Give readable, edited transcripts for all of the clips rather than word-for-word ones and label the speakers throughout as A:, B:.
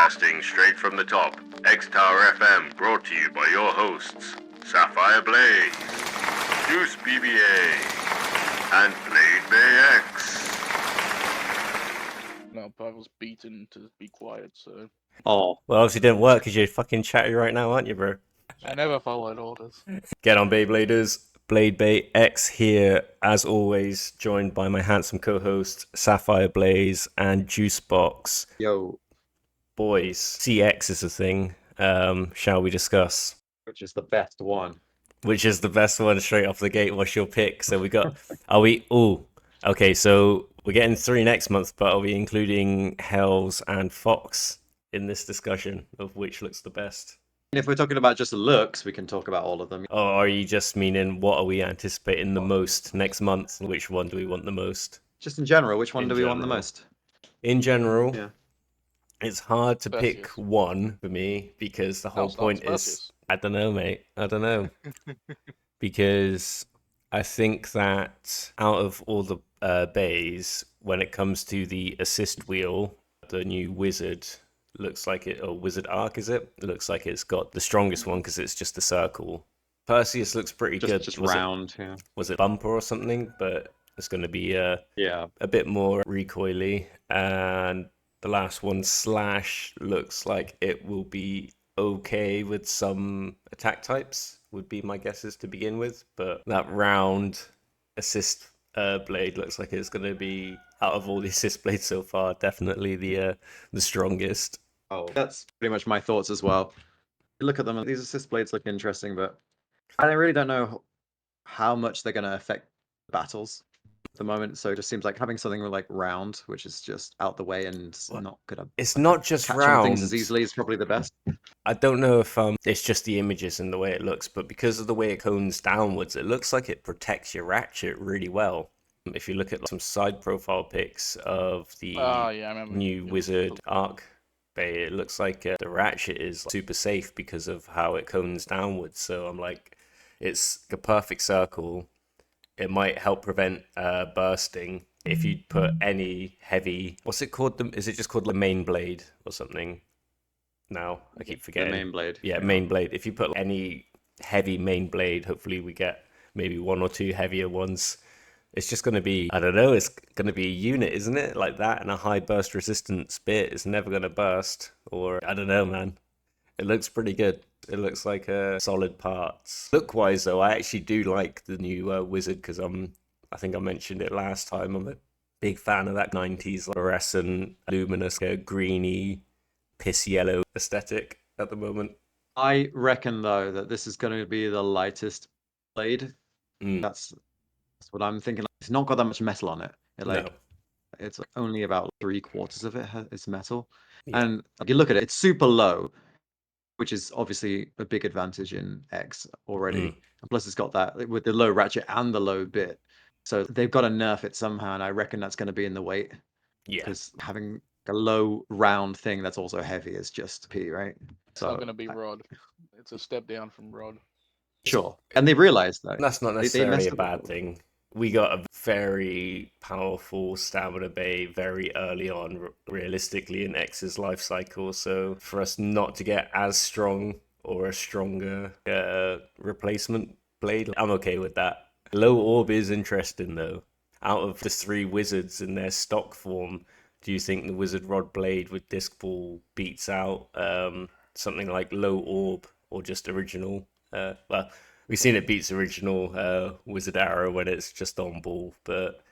A: Broadcasting straight from the top, X Tower FM, brought to you by your hosts, Sapphire Blaze, Juice BBA, and Beyblade X.
B: No, but I was beaten to be quiet, so...
C: Oh.
D: Well, obviously it didn't work because you're fucking chatty right now, aren't you, bro?
B: I never followed orders.
D: Get on, Beybladers. Beyblade X here, as always, joined by my handsome co-host, Sapphire Blaze and Juicebox.
C: Yo.
D: Boys, CX is a thing. Shall we discuss?
C: Which is the best one?
D: Which is the best one straight off the gate? What's your pick? So we got... Okay, so we're getting 3 next month, but are we including Hells and Fox in this discussion of which looks the best?
C: If we're talking about just looks, we can talk about all of them.
D: Or are you just meaning what are we anticipating the most next month? Which one do we want the most?
C: Just in general, which one do we want the most?
D: In general,
C: yeah.
D: It's hard to
B: Perseus.
D: pick one for me because the whole point is... I don't know, mate. I don't know. Because I think that out of all the bays, when it comes to the assist wheel, the new wizard... looks like it, or Wizard Arc, is it? It looks like it's got the strongest one because it's just a circle. Perseus looks pretty good.
C: Just round, yeah.
D: Was it bumper or something? But it's going to be a bit more recoily. And the last one, Slash, looks like it will be okay with some attack types, would be my guesses to begin with. But that round assist blade looks like it's going to be, out of all the assist blades so far, definitely the strongest.
C: Oh, that's pretty much my thoughts as well. Look at them, and these assist blades look interesting, but I really don't know how much they're going to affect battles at the moment. So it just seems like having something like round, which is just out the way and not going to...
D: It's not just
C: catch
D: round.
C: Things as easily is probably the best.
D: I don't know if it's just the images and the way it looks, but because of the way it cones downwards, it looks like it protects your ratchet really well. If you look at some side profile pics of the new Wizard Arc Bay, it looks like the ratchet is super safe because of how it cones downwards. So I'm like, it's a perfect circle. It might help prevent bursting. If you put any heavy, what's it called? Is it just called the main blade or something? Now I keep forgetting.
C: The main blade.
D: Yeah, main blade. If you put any heavy main blade, hopefully we get maybe 1 or 2 heavier ones. It's just going to be, I don't know, it's going to be a unit, isn't it? Like that, and a high burst resistance bit is never going to burst. Or, I don't know, man. It looks pretty good. It looks like solid parts. Look-wise, though, I actually do like the new Wizard, because I think I mentioned it last time. I'm a big fan of that 90s fluorescent, luminous, greeny, piss yellow aesthetic at the moment.
C: I reckon, though, that this is going to be the lightest blade. That's what I'm thinking. It's not got that much metal on it. It's only about 3/4 of it is metal. Yeah. And if you look at it, it's super low, which is obviously a big advantage in X already. And plus, it's got that with the low ratchet and the low bit. So they've got to nerf it somehow, and I reckon that's going to be in the weight. Yeah. Because having a low round thing that's also heavy is just P, right?
B: It's not going to be Rod. It's a step down from Rod.
C: Sure. And they realize that.
D: That's not necessarily a bad thing. We got a very powerful stamina bay very early on, realistically, in X's life cycle. So for us not to get as strong or a stronger replacement blade, I'm okay with that. Low orb is interesting, though. Out of the 3 wizards in their stock form, do you think the Wizard Rod blade with disc ball beats out something like low orb or just original? Well, we've seen it beats original Wizard Arrow when it's just on ball, but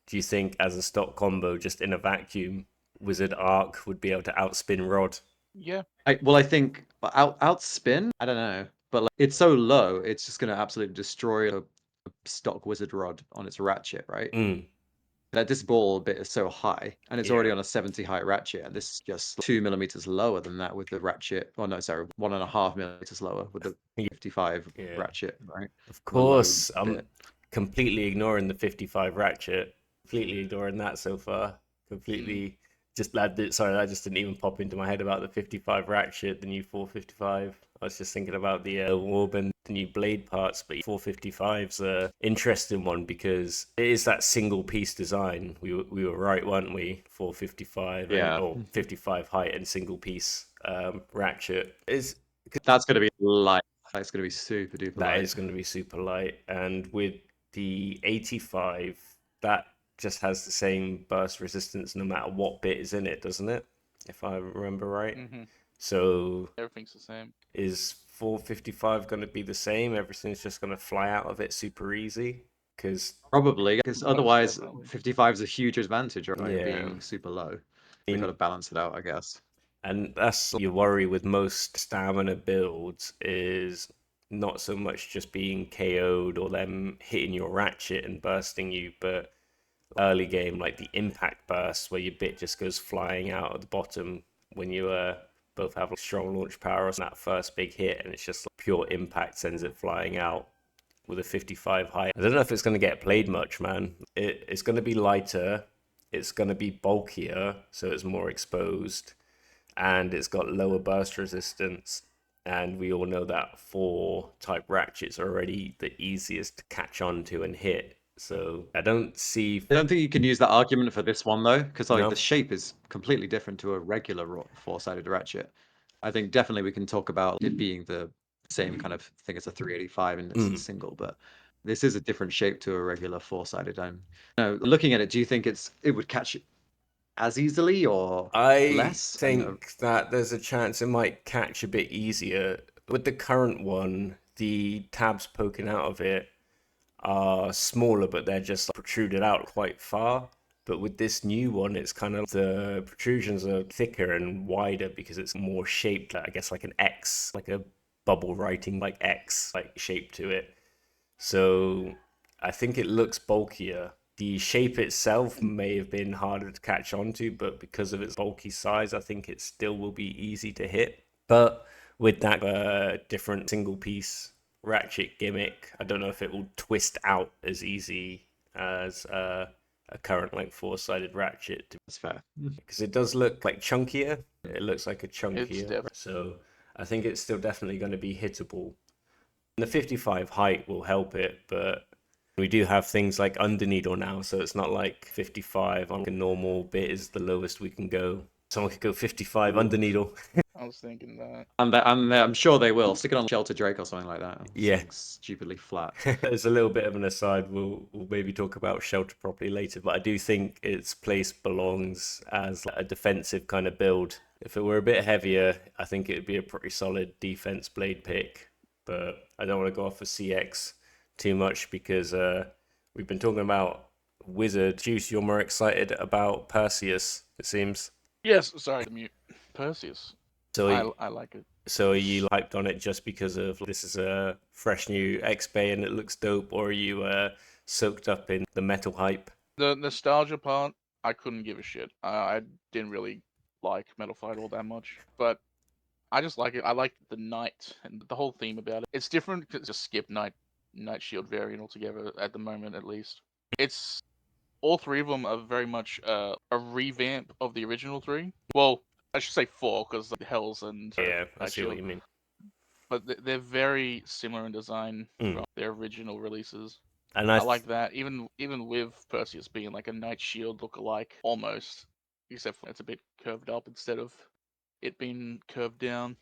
D: do you think as a stock combo, just in a vacuum, Wizard Arc would be able to outspin Rod?
B: Yeah.
C: I think outspin, I don't know, but it's so low, it's just going to absolutely destroy a stock Wizard Rod on its ratchet, right? That this ball bit is so high, and it's already on a 70 height ratchet, and this is just 2 millimeters lower than that with the ratchet. Oh no, sorry, 1.5 millimeters lower with the 55 ratchet, right?
D: Of course, I'm completely ignoring the 55 ratchet. Completely ignoring that so far. Completely, that just didn't even pop into my head about the 55 ratchet, the new 455. I was just thinking about the Warb and the new blade parts, but 455's a interesting one because it is that single piece design. We were right, weren't we? 455 or 55 height and single piece ratchet is
C: That's going to be light. That's going to be super duper light.
D: that is going to be super light, and with the 85, that just has the same burst resistance no matter what bit is in it, doesn't it? If I remember right.
B: Mm-hmm.
D: So
B: Everything's the same.
D: is 455 going to be the same? Everything's just going to fly out of it super easy? Because
C: Probably, because otherwise
B: definitely.
C: 55 is a huge advantage, right?
D: Yeah.
C: Being super low. We've got to balance it out, I guess.
D: And that's your worry with most stamina builds is not so much just being KO'd or them hitting your ratchet and bursting you, but early game, like the impact burst where your bit just goes flying out at the bottom when you both have a strong launch power on that first big hit, and it's just like pure impact sends it flying out with a 55 height. I don't know if it's going to get played much, man. It's going to be lighter, it's going to be bulkier, so it's more exposed, and it's got lower burst resistance. And we all know that 4 type ratchets are already the easiest to catch on to and hit. So I don't think
C: you can use that argument for this one though, because
D: No.
C: the shape is completely different to a regular 4-sided ratchet. I think definitely we can talk about it being the same kind of thing as a 385 and it's a single, but this is a different shape to a regular 4-sided. Looking at it, do you think it would catch as easily or less?
D: I think that there's a chance it might catch a bit easier. With the current one, the tabs poking out of it are smaller, but they're just protruded out quite far. But with this new one, it's kind of the protrusions are thicker and wider because it's more shaped, I guess, like an X, like a bubble writing like X like shape to it. So I think it looks bulkier. The shape itself may have been harder to catch onto, but because of its bulky size, I think it still will be easy to hit. But with that different single piece ratchet gimmick, I don't know if it will twist out as easy as a current like 4-sided ratchet.
C: That's fair.
D: Because it does look like chunkier. It looks like a chunkier. So I think it's still definitely going to be hittable. And the 55 height will help it, but we do have things like underneedle now, so it's not like 55 on a normal bit is the lowest we can go. Someone could go 55 underneedle.
B: I was thinking that.
C: I'm sure they will. Stick it on Shelter Drake or something like that.
D: Yeah.
C: Something stupidly flat.
D: There's a little bit of an aside. We'll maybe talk about Shelter properly later, but I do think its place belongs as a defensive kind of build. If it were a bit heavier, I think it would be a pretty solid defense blade pick. But I don't want to go off for CX too much because we've been talking about Wizard. Juice, you're more excited about Perseus, it seems.
B: Yes, sorry to mute. Perseus.
D: So
B: I like it.
D: So are you hyped on it just because of this is a fresh new X-Bay and it looks dope, or are you soaked up in the metal hype?
B: The nostalgia part, I couldn't give a shit. I didn't really like Metal Fight all that much, but I just like it. I like the knight and the whole theme about it. It's different because just skip Knight Shield variant altogether at the moment, at least. It's all 3 of them are very much a revamp of the original 3. Well, I should say 4 because the Hells and
D: Yeah, I
B: Knight
D: see
B: Shield.
D: what you mean.
B: But they're very similar in design from their original releases.
D: And
B: I like that, even with Perseus being like a Knight Shield look-alike, almost, except for it's a bit curved up instead of it being curved down.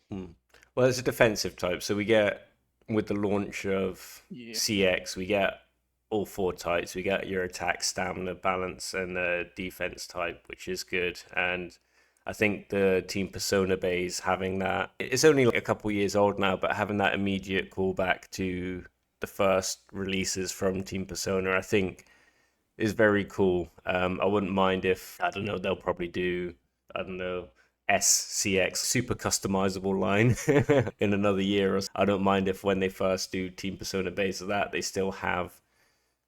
D: Well, it's a defensive type, so we get, with the launch of CX, we get all 4 types. We get your attack, stamina, balance, and defense type, which is good. And I think the Team Persona base having that, it's only like a couple years old now, but having that immediate callback to the first releases from Team Persona, I think is very cool. I wouldn't mind if, I don't know, they'll probably do, I don't know, SCX super customizable line in another year or so. I don't mind if when they first do Team Persona base of that, they still have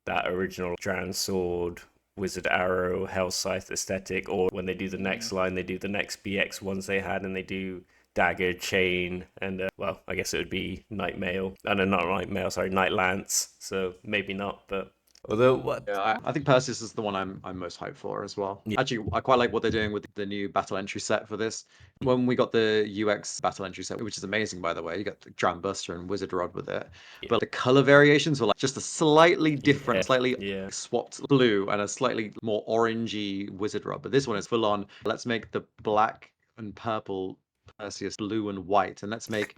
D: that original Dran Sword, Wizard Arrow, Hell Scythe aesthetic, or when they do the next line, they do the next BX ones they had, and they do Dagger, Chain, and well, I guess it would be Night Mail. Not Night Mail, sorry, Night Lance. So maybe not, but Although what?
C: Yeah, I think Perseus is the one I'm most hyped for as well.
D: Yeah.
C: Actually, I quite like what they're doing with the new battle entry set for this. When we got the UX battle entry set, which is amazing by the way, you got the Dram Buster and Wizard Rod with it.
D: Yeah.
C: But the color variations were like just a slightly different,
D: Yeah.
C: slightly
D: Yeah.
C: swapped blue and a slightly more orangey Wizard Rod. But this one is full on. Let's make the black and purple Perseus blue and white, and let's make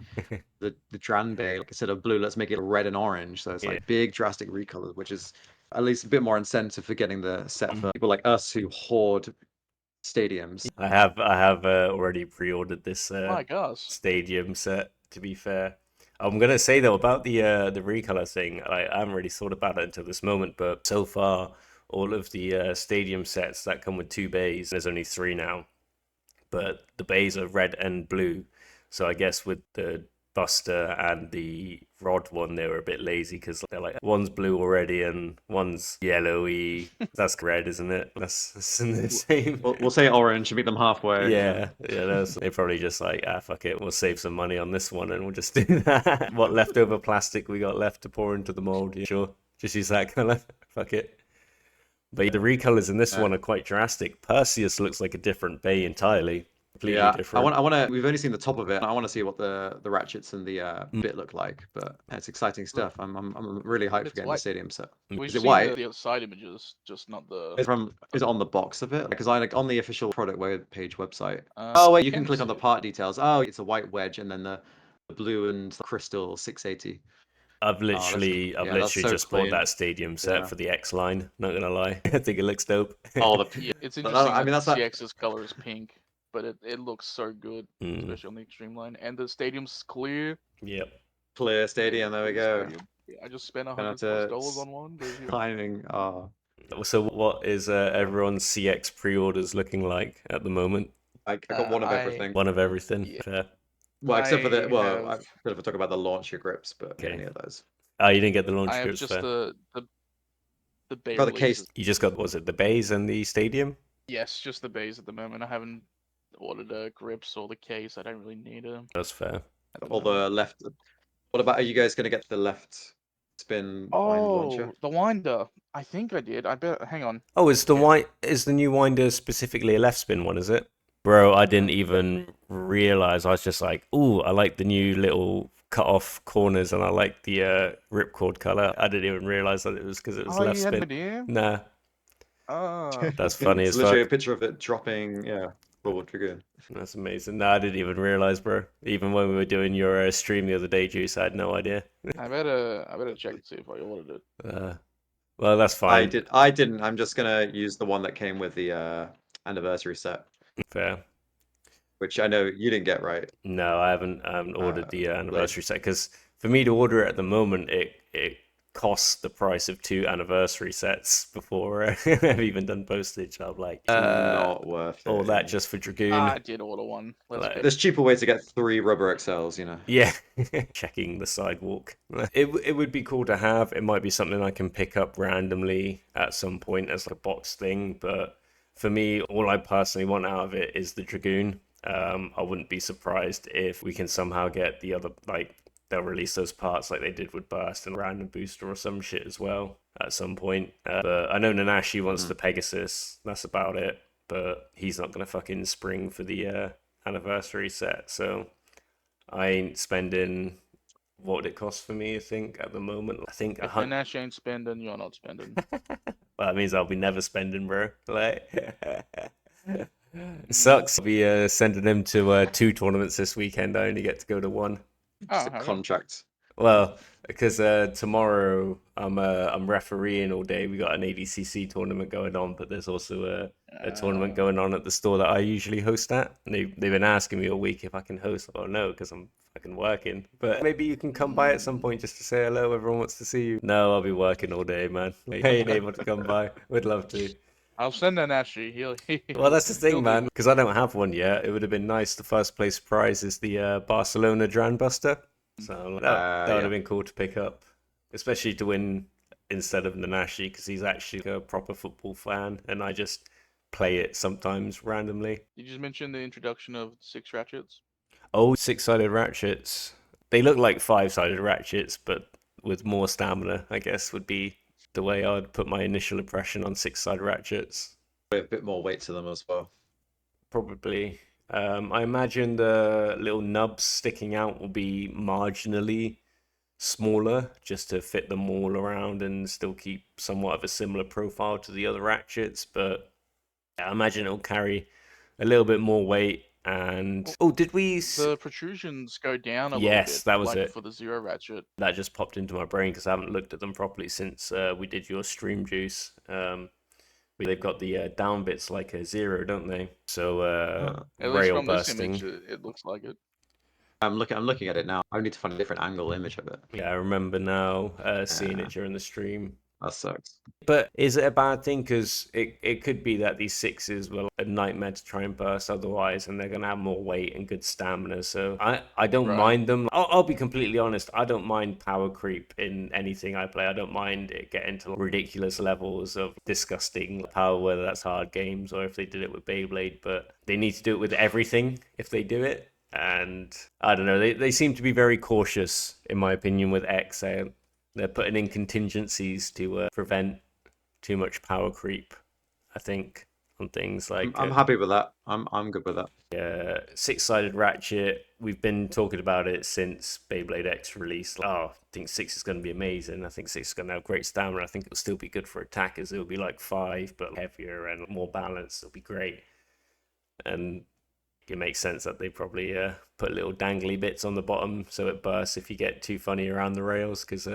C: the Dranbei, like instead of blue, let's make it red and orange. So it's
D: Yeah.
C: like big drastic recolors, which is at least a bit more incentive for getting the set for people like us who hoard stadiums.
D: I have already pre-ordered this
B: My gosh.
D: stadium set. To be fair, I'm gonna say though about the recolor thing, I haven't really thought about it until this moment, but so far all of the stadium sets that come with 2 bays, there's only 3 now, but the bays are red and blue. So I guess with the Buster and the Rod one, they were a bit lazy because they're like, one's blue already and one's yellowy. That's red, isn't it? That's in the same.
C: We'll say orange and meet them halfway.
D: Yeah, they probably just like, fuck it, we'll save some money on this one and we'll just do that. What leftover plastic we got left to pour into the mold? Yeah, sure, just use that color. Fuck it. But the recolors in this one are quite drastic. Perseus looks like a different bay entirely. Completely different.
C: I want to. We've only seen the top of it. I want to see what the ratchets and the bit look like. But it's exciting stuff. I'm really hyped for getting the stadium set. Is it white?
B: The side images, just not the.
C: Is it on the box of it? Because I like on the official product web page website. You can click on the part details. Oh, it's a white wedge and then the blue and crystal 680.
D: I've literally just bought that stadium set for the X line. Not gonna lie, I think it looks dope.
B: It's interesting. I mean, that's CX's color is pink, but it looks so good, especially on the extreme line. And the stadium's clear.
D: Yep.
C: Clear stadium. There we go.
B: Yeah, I just spent $100+ on one.
C: Timing.
D: So what is everyone's CX pre-orders looking like at the moment?
C: I got one of everything.
D: One of everything.
B: Yeah.
D: Fair.
C: Well, except for the I could have talk about the launcher grips, but any of those.
D: Oh, you didn't get the launcher grips.
B: I have just the bay.
C: For the case.
D: You just got, was it the bays and the stadium?
B: Yes, just the bays at the moment. I haven't ordered grips or the case. I don't really need them.
D: That's fair.
C: Or the left. What about? Are you guys going to get the left spin wind launcher?
B: The winder. I think I did. I bet. Hang on.
D: Oh, is the new winder specifically a left spin one? Is it? Bro, I didn't even realize. I was just like, ooh, I like the new little cut off corners and I like the ripcord color. I didn't even realize that it was because it was left spin.
B: Idea?
D: Nah.
B: Oh.
D: That's funny
C: it's
D: as
C: literally
D: fuck.
C: a picture of it dropping, forward dragoon.
D: That's amazing. No, I didn't even realize, bro. Even when we were doing your stream the other day, Juice, I had no idea.
B: I better check and see if I ordered it.
D: Well, that's fine.
C: I didn't. I'm just gonna use the one that came with the anniversary set.
D: Fair.
C: Which I know you didn't get, right?
D: No, I haven't ordered the anniversary set because for me to order it at the moment, it costs the price of 2 anniversary sets before I've even done postage. I'm like,
C: it's not worth it.
D: All that just for Dragoon.
B: I did order one.
C: There's cheaper ways to get 3 rubber XLs, you know.
D: Yeah, checking the sidewalk. It would be cool to have. It might be something I can pick up randomly at some point as like a box thing, but for me, all I personally want out of it is the Dragoon. I wouldn't be surprised if we can somehow get the other, like, they'll release those parts like they did with Burst and Random Booster or some shit as well at some point. But I know Nanashi wants the Pegasus. That's about it. But he's not going to fucking spring for the anniversary set. So I ain't spending what would it cost for me, I think, at the moment. I think
B: if Nanashi ain't spending, you're not spending.
D: Well, that means I'll be never spending, bro. Like, it sucks. I'll be sending him to 2 tournaments this weekend. I only get to go to 1.
C: It's a contract.
D: Well, because tomorrow I'm refereeing all day. We got an ADCC tournament going on, but there's also a tournament going on at the store that I usually host at. And they've been asking me all week if I can host. Oh no, because I'm fucking working. But maybe you can come by at some point just to say hello. Everyone wants to see you. No, I'll be working all day, man. I ain't able to come by. Would love to.
B: I'll send Nanashi.
D: Well, that's the thing, man. Because I don't have one yet. It would have been nice. The first place prize is the Barcelona Dran Buster. So that would have been cool to pick up. Especially to win instead of Nanashi, because he's actually a proper football fan. And I just play it sometimes randomly.
B: You just mentioned the introduction of 6 ratchets.
D: Oh, 6-sided ratchets. They look like 5-sided ratchets, but with more stamina, I guess, would be the way I'd put my initial impression on six-sided ratchets.
C: A bit more weight to them as well.
D: Probably. I imagine the little nubs sticking out will be marginally smaller, just to fit them all around and still keep somewhat of a similar profile to the other ratchets. But I imagine it'll carry a little bit more weight. And did we?
B: The protrusions go down a little
D: Yes,
B: bit.
D: that was
B: like
D: it.
B: For the Zero ratchet.
D: That just popped into my brain because I haven't looked at them properly since we did your stream juice. They've got the down bits like a Zero, don't they? So
B: At least
D: rail
B: from this
D: bursting.
B: image, it looks like it.
C: I'm looking at it now. I need to find a different angle image of it.
D: Yeah, I remember now seeing it during the stream.
C: That sucks.
D: But is it a bad thing? Because it could be that these sixes were a nightmare to try and burst otherwise, and they're going to have more weight and good stamina. So I don't mind them. I'll be completely honest. I don't mind power creep in anything I play. I don't mind it getting to ridiculous levels of disgusting power, whether that's hard games or if they did it with Beyblade. But they need to do it with everything if they do it. And I don't know. They seem to be very cautious, in my opinion, with X. They're putting in contingencies to prevent too much power creep, I think, on things like...
C: I'm happy with that. I'm good with that.
D: Yeah, six-sided ratchet. We've been talking about it since Beyblade X released. I think 6 is going to be amazing. I think 6 is going to have great stamina. I think it'll still be good for attackers. It'll be like 5, but heavier and more balanced. It'll be great. And it makes sense that they probably put little dangly bits on the bottom so it bursts if you get too funny around the rails, because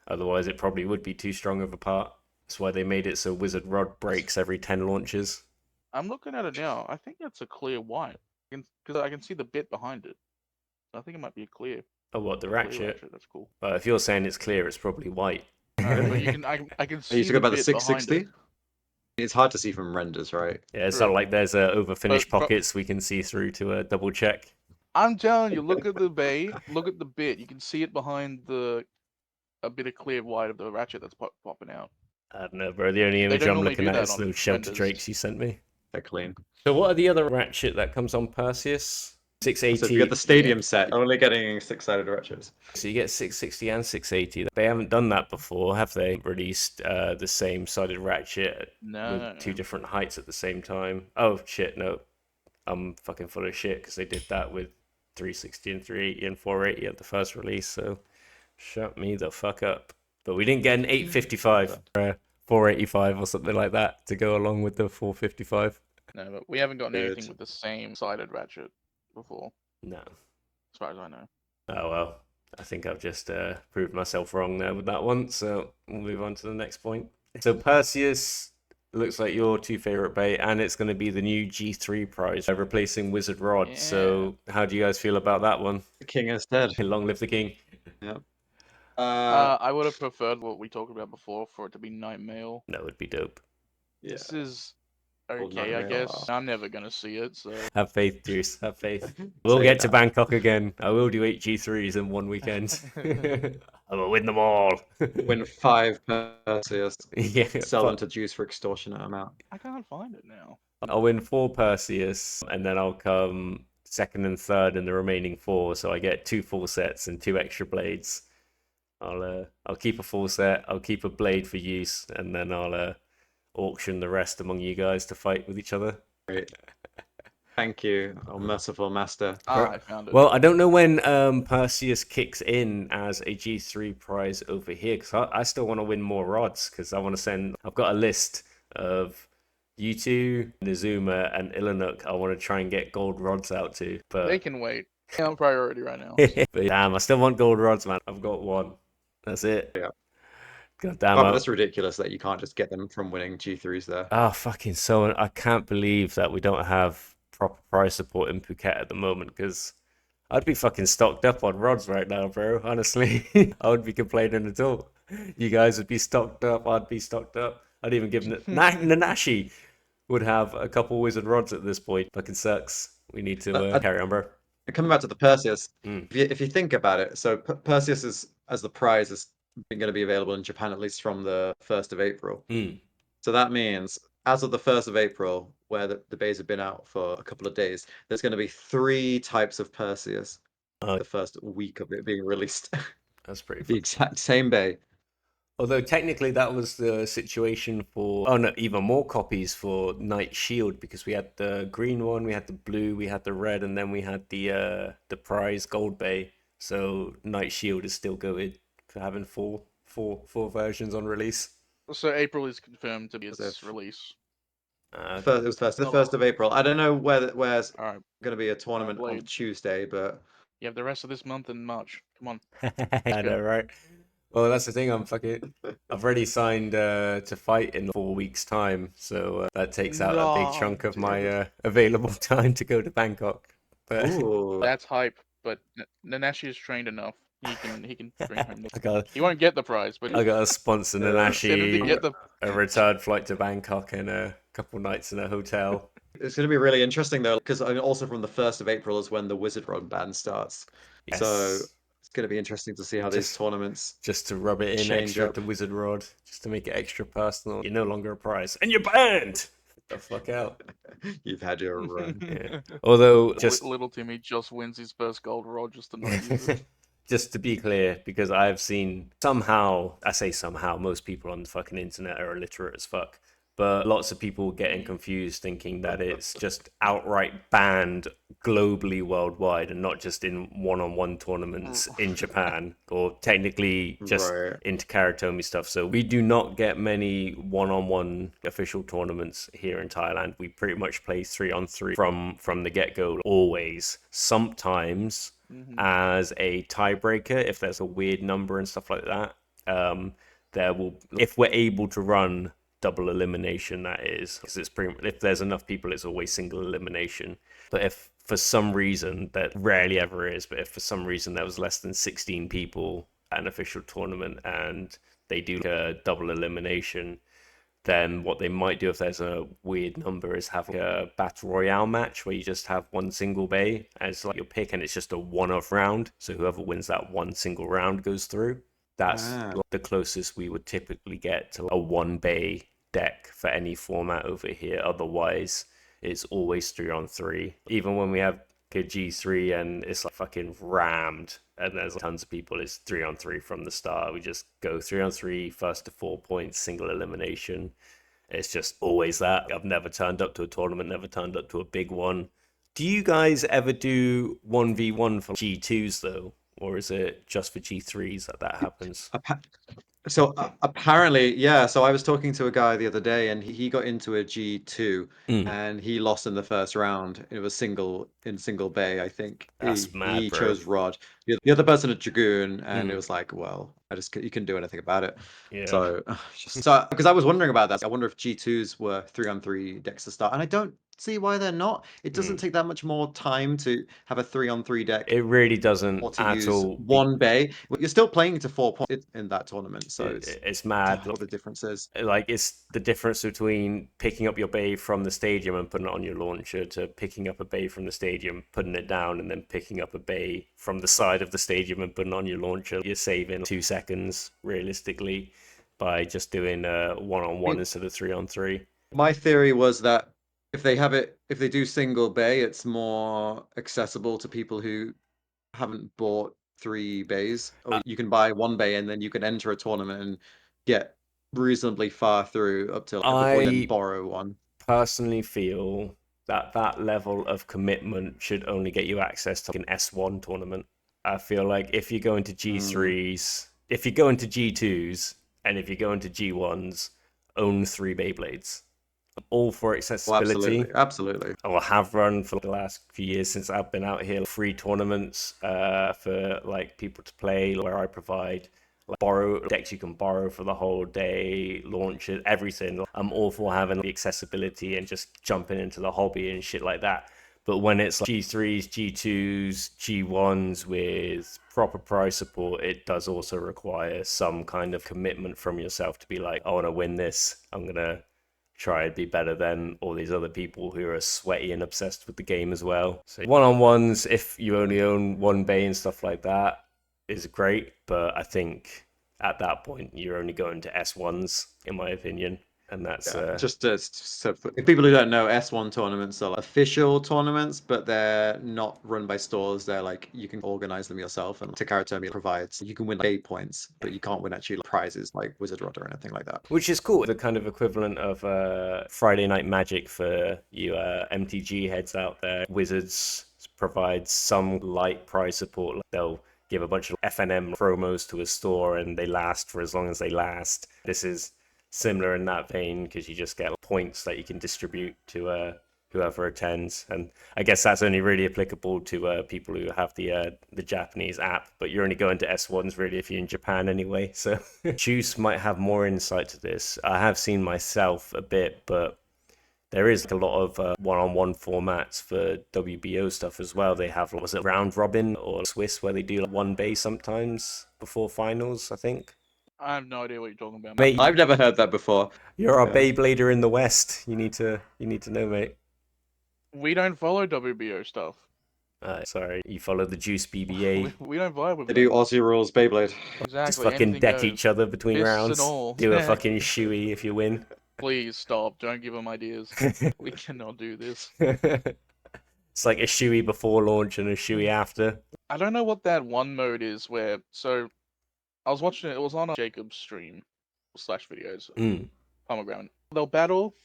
D: otherwise it probably would be too strong of a part. That's why they made it so Wizard Rod breaks every 10 launches.
B: I'm looking at it now. I think that's a clear white. Because I can see the bit behind it. I think it might be a clear.
D: Oh, what, the ratchet?
B: That's cool.
D: If you're saying it's clear, it's probably white.
B: But you can, I can see
C: Are you talking about the
B: bit
C: 660? It's hard to see from renders, right?
D: Yeah, it's not like there's overfinished pockets we can see through to double check.
B: I'm telling you, look at the look at the bit. You can see it behind a bit of clear white of the ratchet that's popping out.
D: I don't know, bro. The only image I'm looking at is those shelter
B: renders.
D: drakes you sent me.
C: They're clean.
D: So what are the other ratchet that comes on Perseus? 680.
C: So if you get the stadium set, only getting six-sided ratchets.
D: So you get 660 and 680. They haven't done that before, have they? Released the same sided ratchet with two different heights at the same time. Oh shit, no. I'm fucking full of shit because they did that with 360 and 380 and 480 at the first release. So shut me the fuck up. But we didn't get an 855 or 485 or something like that to go along with the 455.
B: No, but we haven't gotten anything with the same sided ratchet before.
D: No.
B: As far as I know.
D: Oh well. I think I've just proved myself wrong there with that one. So we'll move on to the next point. So Perseus looks like your two favorite bait, and it's going to be the new G3 prize, replacing Wizard Rod. Yeah. So how do you guys feel about that one?
C: The king is dead.
D: Long live the king.
C: Yep.
B: I would have preferred what we talked about before for it to be Night Mail.
D: That would be dope.
C: Yeah.
B: This is okay, I guess. I'm never gonna see it, so
D: have faith, Juice. Have faith. We'll get to Bangkok again. I will do 8 G3s in one weekend. I will win them all.
C: Win 5 Perseus.
D: Yeah.
C: Sell them to Juice for extortionate amount.
B: I can't find it now.
D: I'll win 4 Perseus, and then I'll come second and third in the remaining 4. So I get 2 full sets and 2 extra blades. I'll keep a full set. I'll keep a blade for use, and then I'll auction the rest among you guys to fight with each other.
C: Great. Thank you, oh merciful master.
B: I found it.
D: Well, I don't know when Perseus kicks in as a G3 prize over here, because I still want to win more rods, because I want to send... I've got a list of you two, Nizuma, and Ilanuk I want to try and get gold rods out to. But
B: they can wait. I'm priority right now.
D: But damn, I still want gold rods, man. I've got 1. That's it.
C: Yeah.
D: God damn
C: it. That's ridiculous that you can't just get them from winning G3s there.
D: Oh, fucking so... I can't believe that we don't have proper prize support in Phuket at the moment, because I'd be fucking stocked up on rods right now, bro. Honestly, I wouldn't be complaining at all. You guys would be stocked up. I'd be stocked up. I'd even give Nanashi would have a couple wizard rods at this point. Fucking sucks. We need to carry on, bro.
C: Coming back to the Perseus, if you think about it, so Perseus is, as the prize is going to be available in Japan at least from the 1st of April. So that means as of the 1st of April, where the bays have been out for a couple of days, there's going to be 3 types of Perseus the first week of it being released.
D: That's pretty
C: The exact same bay.
D: Although technically that was the situation for, oh no, even more copies for Knight Shield, because we had the green one, we had the blue, we had the red, and then we had the prize Gold Bay. So Knight Shield is still good for having four versions on release.
B: So April is confirmed to be
C: Was it
B: its release.
C: It was the
B: Not
C: 1st of April. I don't know where's
B: All right.
C: going to be a tournament on
B: Blade.
C: Tuesday, but
B: You have the rest of this month in March. Come on.
D: I know, right? Well, that's the thing. I've already signed to fight in 4 weeks' time, so that takes out a big chunk of my available time to go to Bangkok. But
C: ooh,
B: That's hype, but Nanashi is trained enough. He can bring home
D: I got
B: He won't get the prize, but
D: I got to sponsor
C: Yeah.
B: send him to
D: Nanashi
B: get the.
D: a return flight to Bangkok and a couple nights in a hotel.
C: it's going to be really interesting though, because also from the 1st of April is when the Wizard Rod ban starts.
D: Yes.
C: So it's going to be interesting to see how these tournaments
D: just to rub it in
C: change
D: extra
C: up.
D: at the Wizard Rod, just to make it extra personal. You're no longer a prize, and you're banned. Get the fuck out.
C: You've had your run.
D: Yeah. Although, just
B: Little Timmy just wins his first gold rod just to not use it.
D: just to be clear, because I've seen somehow, I say somehow, most people on the fucking internet are illiterate as fuck. But lots of people getting confused thinking that it's just outright banned globally worldwide and not just in one-on-one tournaments in Japan, or technically just
C: Right.
D: into Karatomi stuff. So we do not get many one-on-one official tournaments here in Thailand. We pretty much play 3-on-3 from the get-go always. Sometimes as a tiebreaker, if there's a weird number and stuff like that, there will, if we're able to run double elimination, that is, because it's pretty, if there's enough people, it's always single elimination. But if for some reason, that rarely ever is, but if for some reason there was less than 16 people at an official tournament and they do a double elimination, then what they might do if there's a weird number is have a battle royale match where you just have one single bay as like your pick, and it's just a one-off round. So whoever wins that one single round goes through. That's the closest we would typically get to a one bay deck for any format over here. Otherwise, it's always 3-on-3. Even when we have a G3 and it's like fucking rammed and there's tons of people, it's 3-on-3 from the start. We just go 3-on-3, first to 4 points, single elimination. It's just always that. I've never turned up to a tournament, never turned up to a big one. Do you guys ever do 1v1 for G2s though? Or is it just for G3s that happens?
C: So apparently, yeah. So I was talking to a guy the other day, and he got into a G2, and he lost in the first round. It was single bay, I think.
D: That's mad,
C: he
D: bro.
C: chose Rod. The other person a Dragoon, and it was like, well, you couldn't do anything about it.
D: Yeah.
C: So because I was wondering about that, I wonder if G2s were 3-on-3 decks to start, and I don't see why they're not. It doesn't take that much more time to have a 3-on-3 deck.
D: It really doesn't
C: or to
D: at
C: use
D: all.
C: one bay. You're still playing to 4 points in that tournament, so
D: it's mad.
C: What the difference is.
D: Like, it's the difference between picking up your bay from the stadium and putting it on your launcher to picking up a bay from the stadium, putting it down, and then picking up a bay from the side of the stadium and putting it on your launcher. You're saving 2 seconds realistically by just doing one-on-one instead of 3-on-3.
C: My theory was that if they do single bay, it's more accessible to people who haven't bought 3 bays. Or you can buy 1 bay and then you can enter a tournament and get reasonably far through up to before you then borrow one.
D: Personally feel that level of commitment should only get you access to an S1 tournament. I feel like if you go into G3s, if you go into G2s, and if you go into G1s, own 3 Beyblades. All for accessibility.
C: Well, absolutely.
D: I will have run for the last few years since I've been out here free tournaments for like people to play, where I provide borrow decks you can borrow for the whole day, launches, everything. I'm all for having the accessibility and just jumping into the hobby and shit like that. But when it's like G3s, G2s, G1s with proper prize support, it does also require some kind of commitment from yourself to be like, I want to win this. I'm going to try and be better than all these other people who are sweaty and obsessed with the game as well. So one-on-ones, if you only own 1 bay and stuff like that, is great. But I think at that point, you're only going to S1s, in my opinion. And that's
C: just so for people who don't know, S1 tournaments are official tournaments, but they're not run by stores. They're like you can organize them yourself, and Takara provides. You can win like 8 points, but you can't win actually prizes like Wizard Rod or anything like that.
D: which is cool. The kind of equivalent of Friday Night Magic for you MTG heads out there. Wizards provides some light prize support. They'll give a bunch of FNM promos to a store, and they last for as long as they last. This is similar in that vein because you just get points that you can distribute to whoever attends, and I guess that's only really applicable to people who have the Japanese app, but you're only going to S1s really if you're in Japan anyway. So Juice might have more insight to this. I have seen myself a bit, but there is a lot of one-on-one formats for WBO stuff as well. They have, was it round robin or Swiss, where they do like one bay sometimes before finals, I think.
B: I have no idea what you're talking about.
D: Mate,
C: I've never heard that before.
D: You're a Beyblader in the West. You need to know, mate.
B: We don't follow WBO stuff.
D: Sorry, you follow the Juice BBA.
B: We don't vibe with
C: They
B: them.
C: do Aussie rules Beyblade.
B: Exactly.
D: Just fucking
B: anything
D: deck
B: goes.
D: each other between
B: Fists
D: rounds.
B: and all.
D: Do a fucking shoey if you win.
B: Please stop. Don't give them ideas. We cannot do this.
D: It's like a shoey before launch and a shoey after.
B: I don't know what that one mode is where. So, I was watching it. It was on a Jacob's stream / videos. Pomegranate. They'll battle,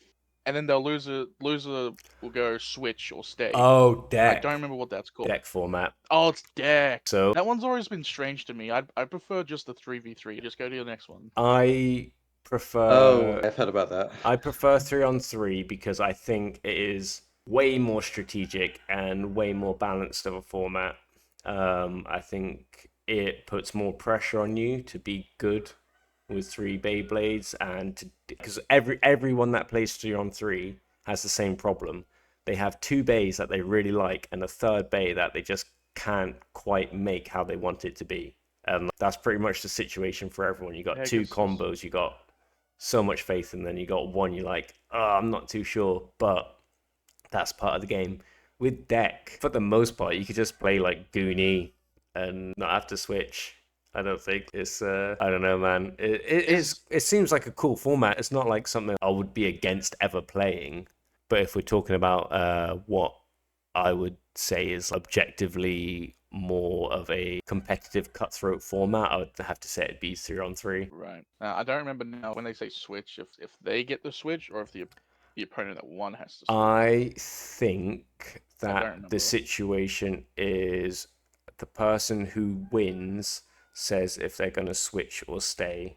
B: and then they'll loser will go switch or stay.
D: Oh, deck.
B: I don't remember what that's called.
D: Deck format.
B: Oh, it's deck.
D: So
B: that one's always been strange to me. I prefer just the 3v3. Just go to the next one.
D: I prefer.
C: Oh, I've heard about that.
D: I prefer 3-on-3 because I think it is way more strategic and way more balanced of a format. I think it puts more pressure on you to be good with 3 Beyblades, and because everyone that plays 3-on-3 has the same problem. They have 2 bays that they really like and a third bay that they just can't quite make how they want it to be. And that's pretty much the situation for everyone. You got 2 combos, you got so much faith, and then you got one you're like, oh, I'm not too sure, but that's part of the game. With deck, for the most part, you could just play like Goonie and not have to switch. I don't think it's I don't know, man. It seems like a cool format. It's not like something I would be against ever playing. But if we're talking about what I would say is objectively more of a competitive cutthroat format, I would have to say it'd be 3-on-3.
B: Right. I don't remember now when they say switch if they get the switch or if the opponent that won has to switch.
D: I think that the situation is the person who wins says if they're going to switch or stay,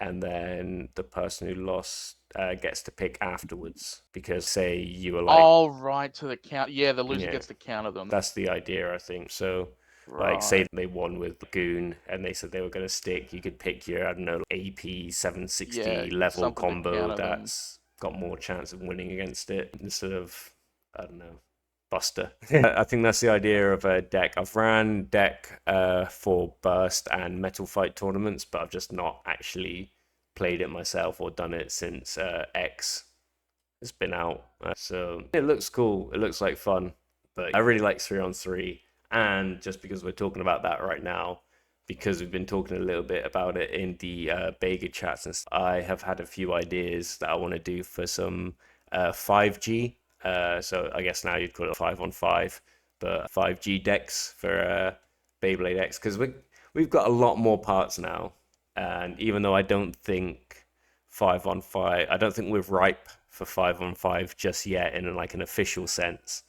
D: and then the person who lost gets to pick afterwards, because say you were like,
B: oh, right, to the count. Yeah, the loser gets to counter them.
D: That's the idea, I think. So like say they won with Goon and they said they were going to stick, you could pick your, I don't know, AP 760 level combo that's got more chance of winning against it instead of, I don't know, Buster. I think that's the idea of a deck. I've ran deck for Burst and Metal Fight tournaments, but I've just not actually played it myself or done it since X has been out. So it looks cool. It looks like fun, but I really like 3-on-3. And just because we're talking about that right now, because we've been talking a little bit about it in the Bega chats, and I have had a few ideas that I want to do for some 5G. So I guess now you'd call it 5-on-5, but 5G decks for Beyblade X, because we've got a lot more parts now, and even though I don't think 5-on-5, I don't think we're ripe for 5-on-5 just yet in like an official sense.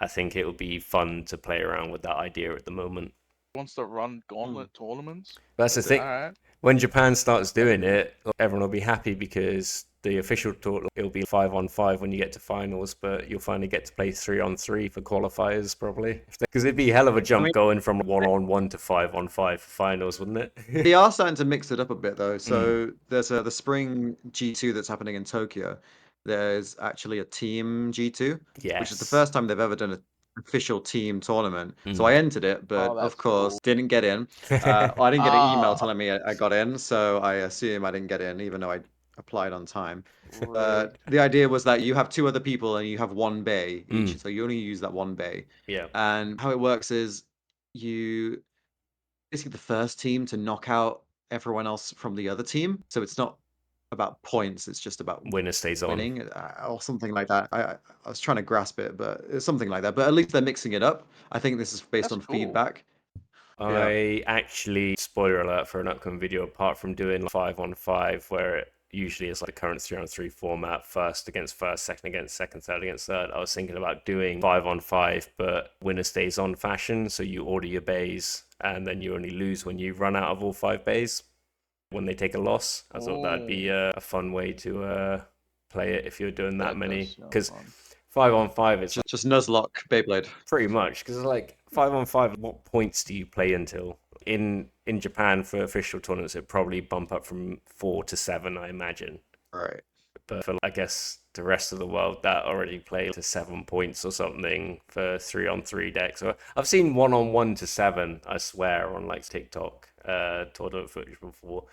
D: I think it would be fun to play around with that idea at the moment.
B: Wants to run gauntlet tournaments.
D: That's the thing.
B: Right.
D: When Japan starts doing it, everyone will be happy because the official tournament, it'll be 5-on-5 when you get to finals, but you'll finally get to play 3-on-3 for qualifiers probably. Because it'd be a hell of a jump going from 1-on-1 to 5-on-5 for finals, wouldn't it?
C: They are starting to mix it up a bit though. So there's the spring G2 that's happening in Tokyo. There's actually a team G2, which is the first time they've ever done an official team tournament. So I entered it, but of course didn't get in. I didn't get an email telling me I got in, so I assume I didn't get in, even though I applied on time. The idea was that you have 2 other people and you have 1 bay each, so you only use that 1 bay.
D: Yeah.
C: And how it works is you basically the first team to knock out everyone else from the other team. So it's not about points. It's just about
D: Winner stays on.
C: winning or something like that. I was trying to grasp it, but it's something like that. But at least they're mixing it up. I think this is based
B: That's
C: on
B: cool.
C: feedback.
D: I actually, spoiler alert for an upcoming video, apart from doing 5-on-5, where it usually is like the current 3-on-3 format, first against first, second against second, third against third, I was thinking about doing 5-on-5, but winner stays on fashion. So you order your bays, and then you only lose when you run out of all 5 bays when they take a loss. I thought that'd be a fun way to play it if you're doing that many. Because 5-on-5, it's
C: just Nuzlocke Beyblade.
D: pretty much, because like 5-on-5, what points do you play until? In Japan for official tournaments, it probably bump up from 4 to 7, I imagine.
C: Right.
D: But for, I guess, the rest of the world, that already play to 7 points or something for 3-on-3 decks. So I've seen 1-on-1 to 7, I swear, on like TikTok tournament footage before.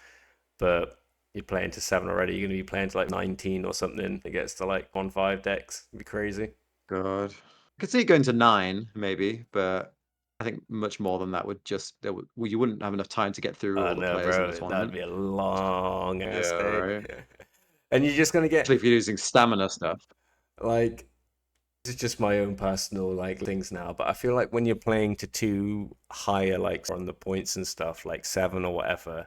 D: But you're playing to 7 already. You're going to be playing to like 19 or something. It gets to like 1-5 decks. It'd be crazy.
C: God. I could see it going to 9, maybe, but I think much more than that would just you wouldn't have enough time to get through all the players in the tournament.
D: That'd be a long ass day.
C: Right.
D: And you're just gonna get,
C: especially if you're using stamina stuff.
D: like, this is just my own personal like things now, but I feel like when you're playing to 2 higher, like on the points and stuff, like 7 or whatever,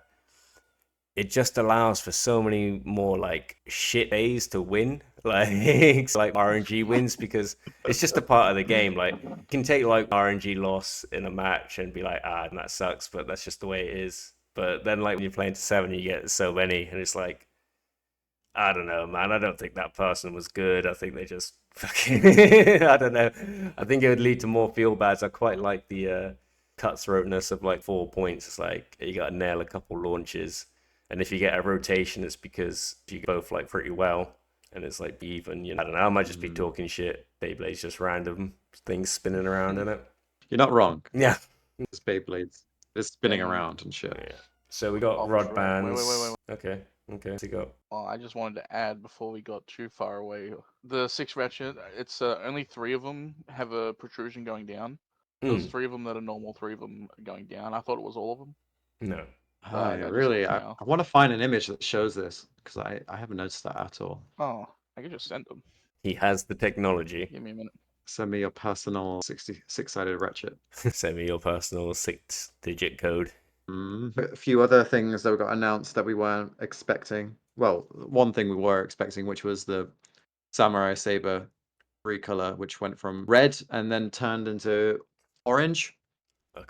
D: it just allows for so many more like shit days to win, like RNG wins, because it's just a part of the game. Like, you can take like RNG loss in a match and be like, and that sucks, but that's just the way it is. But then like when you're playing to 7, you get so many, and it's like, I don't know, man. I don't think that person was good. I think they just fucking I don't know. I think it would lead to more feel bads. I quite like the cutthroatness of like 4 points. It's like you got to nail a couple launches. And if you get a rotation, it's because you both like pretty well, and it's like even. I don't know. I might just be talking shit. Beyblade's just random things spinning around in it.
C: You're not wrong.
D: Yeah,
C: It's Beyblades. It's spinning around and shit.
D: Yeah. So we got rod bands.
B: Wait.
D: Okay. So go.
B: Well, I just wanted to add before we got too far away. The 6 ratchet, it's only 3 of them have a protrusion going down. There's 3 of them that are normal, 3 of them going down. I thought it was all of them.
D: No.
C: Really? I want to find an image that shows this, because I haven't noticed that at all.
B: Oh, I could just send them.
D: He has the technology.
B: Give me a minute.
C: Send me your personal 66-sided ratchet.
D: Send me your personal 6-digit code.
C: A few other things that got announced that we weren't expecting. Well, one thing we were expecting, which was the Samurai Saber recolor, which went from red and then turned into orange,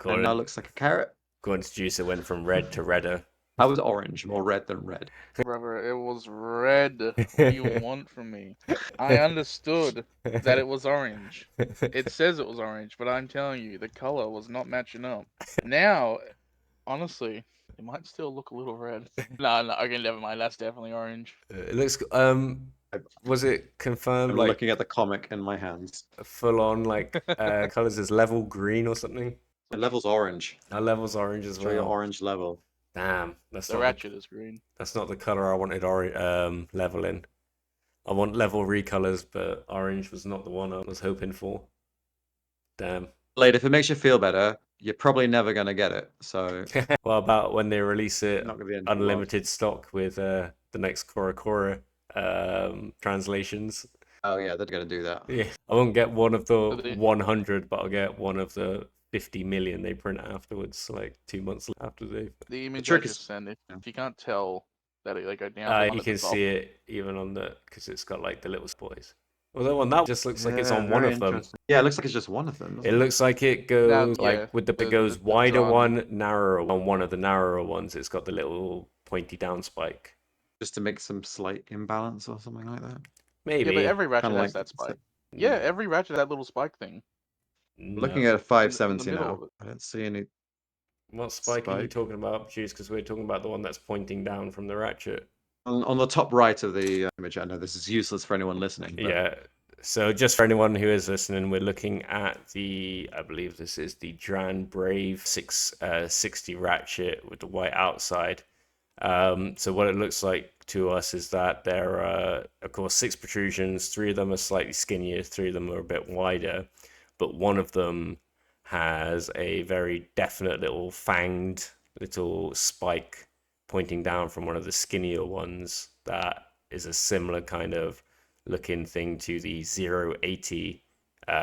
C: and now looks like a carrot.
D: According to Juice, it went from red to redder.
C: I was orange, more red than red.
B: Brother, it was red. What do you want from me? I understood that it was orange. It says it was orange, but I'm telling you, the color was not matching up. Now, honestly, it might still look a little red. No, okay, never mind. That's definitely orange.
D: It looks. Was it confirmed?
C: I'm
D: like
C: looking at the comic in my hands.
D: Full on like colors is level green or something.
C: The level's orange.
D: Our level's orange as well.
C: Orange level.
D: Damn, that's
B: The ratchet is green.
D: That's not the color I wanted. Level in. I want level recolors, but orange was not the one I was hoping for. Damn.
C: Blade, if it makes you feel better, you're probably never gonna get it. So.
D: What about when they release it
C: Not gonna be
D: unlimited stock with the next Korokora translations?
C: Oh yeah, they're gonna do that.
D: Yeah, I won't get one of the 100, but I'll get one of the 50 million they print afterwards, like 2 months after they.
B: The image
C: trick
B: I just
C: is-
B: sent, if you can't tell that they go down.
D: You can see it even on because it's got like the little boys. Although on that just looks like it's on one of them.
C: Yeah, it looks like it's just one of them.
D: It looks like it goes it goes wider
B: drum.
D: one, narrower on one of the narrower ones. It's got the little pointy down spike.
C: Just to make some slight imbalance or something like that.
D: Maybe.
B: Yeah, but every ratchet
C: Kinda
B: has
C: like-
B: that spike. Yeah, every ratchet has that little spike thing.
C: Looking at a 570
B: middle
C: now,
B: of it.
C: I don't see any.
D: What spike are you
C: Spike.
D: talking about, Juice? Because we're talking about the one that's pointing down from the ratchet.
C: On the top right of the image, I know this is useless for anyone listening. But
D: Yeah. So just for anyone who is listening, we're looking at I believe this is the Dran Brave 660 ratchet with the white outside. So what it looks like to us is that there are, of course, 6 protrusions. 3 of them are slightly skinnier, 3 of them are a bit wider, but one of them has a very definite little fanged little spike pointing down from one of the skinnier ones. that is a similar kind of looking thing to the 080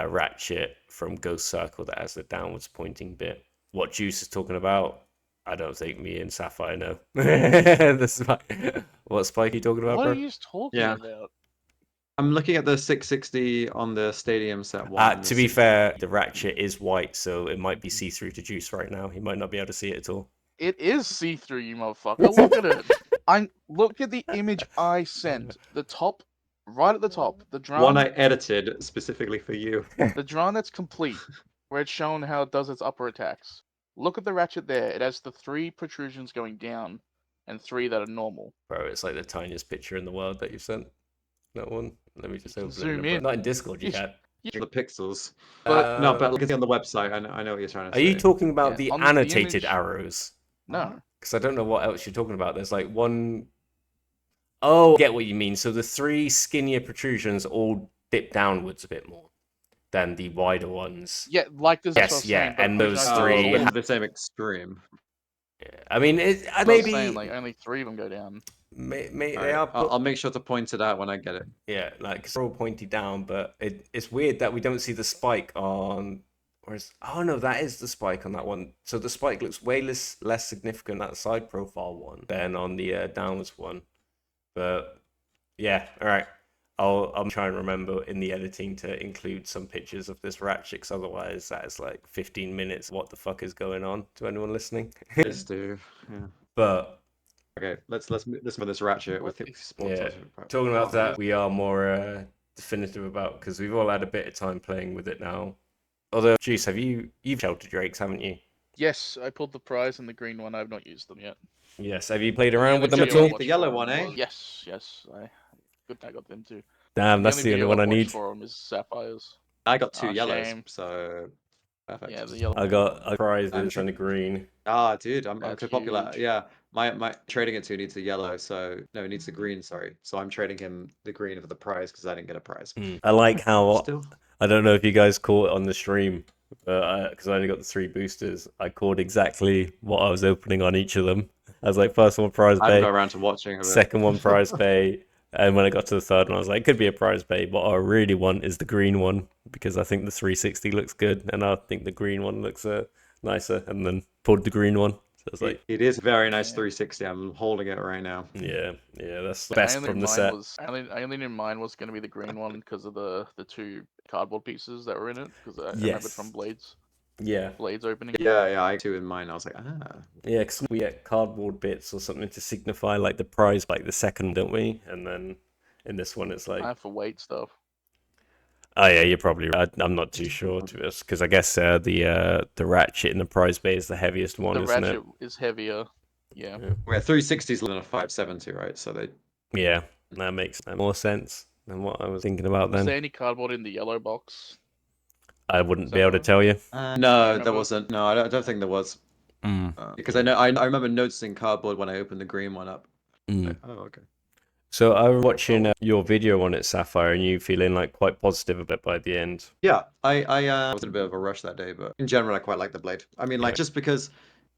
D: ratchet from Ghost Circle that has the downwards pointing bit. What Juice is talking about, I don't think me and Sapphire know. What Spike are you talking about,
B: What
D: bro?
B: are you talking about?
C: I'm looking at the 660 on the Stadium set one.
D: To be fair, the ratchet is white, so it might be see-through to Juice right now. He might not be able to see it at all.
B: It is see-through, you motherfucker. Look at it. Look at the image I sent. The top, right at the top, the drone.
C: One I edited specifically for you.
B: The drone that's complete, where it's shown how it does its upper attacks. Look at the ratchet there. It has the 3 protrusions going down, and 3 that are normal.
D: Bro, it's like the tiniest picture in the world that you've sent. That one. Let me just open
B: Zoom
D: it.
B: in.
D: Not in Discord, you can't.
C: The pixels.
B: But
C: No, but look at it on the website. I know what you're trying to
D: Are
C: say.
D: you talking about
B: Yeah,
D: the
B: on the
D: annotated
B: image-
D: arrows?
B: no.
D: Because I don't know what else you're talking about. There's like one... Oh, I get what you mean. So the 3 skinnier protrusions all dip downwards a bit more than the wider ones.
B: Yeah, like this.
D: Yes, yeah, and those
C: Oh,
D: 3
C: in the same extreme.
D: I mean,
B: Maybe
D: maybe
B: like only 3 of them go down.
D: they
C: Alright,
D: are.
C: I'll make sure to point it out when I get it.
D: Yeah, like they're all pointy down, but it's weird that we don't see the spike on. Oh no, that is the spike on that one. So the spike looks way less significant at the side profile one than on the downwards one. But yeah, all right. I'm trying to remember in the editing to include some pictures of this ratchet, because otherwise that is like 15 minutes. What the fuck is going on to anyone listening?
C: Yes, do. Yeah.
D: But
C: Okay, let's move this ratchet with
D: yeah, talking about that, we are more definitive about, because we've all had a bit of time playing with it now. Although, Juice, you've sheltered your eggs, haven't you?
B: Yes, I pulled the prize and the green one. I've not used them yet.
D: Yes. Have you played around
B: Yeah,
D: with
B: the
D: them at
B: yellow
D: all?
B: one.
C: The yellow one, eh?
B: Yes. Good thing I got them too.
D: Damn, that's the only one I need.
B: For them is sapphires.
C: I got 2
B: Ah,
C: yellows,
B: shame.
C: so perfect.
B: Yeah, the yellow.
D: I got a prizes and a green.
C: Ah, dude, I'm
B: That's
C: too popular.
B: huge.
C: Yeah, my trading it to needs a yellow, so no, it needs a green. Sorry, so I'm trading him the green for the prize because I didn't get a prize.
D: I like how
C: Still,
D: I don't know if you guys caught it on the stream, but because I only got the 3 boosters, I called exactly what I was opening on each of them. I was like, first one prize
C: I haven't
D: bay,
C: got around to watching of it.
D: second one prize bay, and when I got to the third one, I was like, it could be a prize bay. What I really want is the green one, because I think the 360 looks good, and I think the green one looks nicer, and then pulled the green one. So I was like,
C: It is very nice 360. I'm holding it right now.
D: yeah, that's the best from the set.
B: I only knew mine was going to be the green one because of the 2 cardboard pieces that were in it. Because I remembered
D: Yes.
B: from Blades
D: Yeah,
B: opening.
C: Yeah, I too in mine. I was like,
D: yeah, because we get cardboard bits or something to signify like the prize, like the second, don't we? And then in this one, it's like,
B: I have for weight stuff.
D: oh yeah, you're probably right. I'm not too sure to this, because I guess the ratchet in the prize bay is the heaviest one,
B: The
D: isn't
B: ratchet
D: it?
B: is heavier. Yeah.
C: we're 360s than a 570, right? So they.
D: Yeah, that makes more sense than what I was thinking about
B: Was
D: then.
B: there any cardboard in the yellow box?
D: I wouldn't be able to tell you.
C: No, there
B: remember?
C: wasn't. No, I don't think there was. Because I remember noticing cardboard when I opened the green one up. Like, oh, okay.
D: So I was watching your video on it, Sapphire, and you feeling like quite positive about it by the end.
C: Yeah, I was in a bit of a rush that day, but in general, I quite like the blade. I mean, like, just because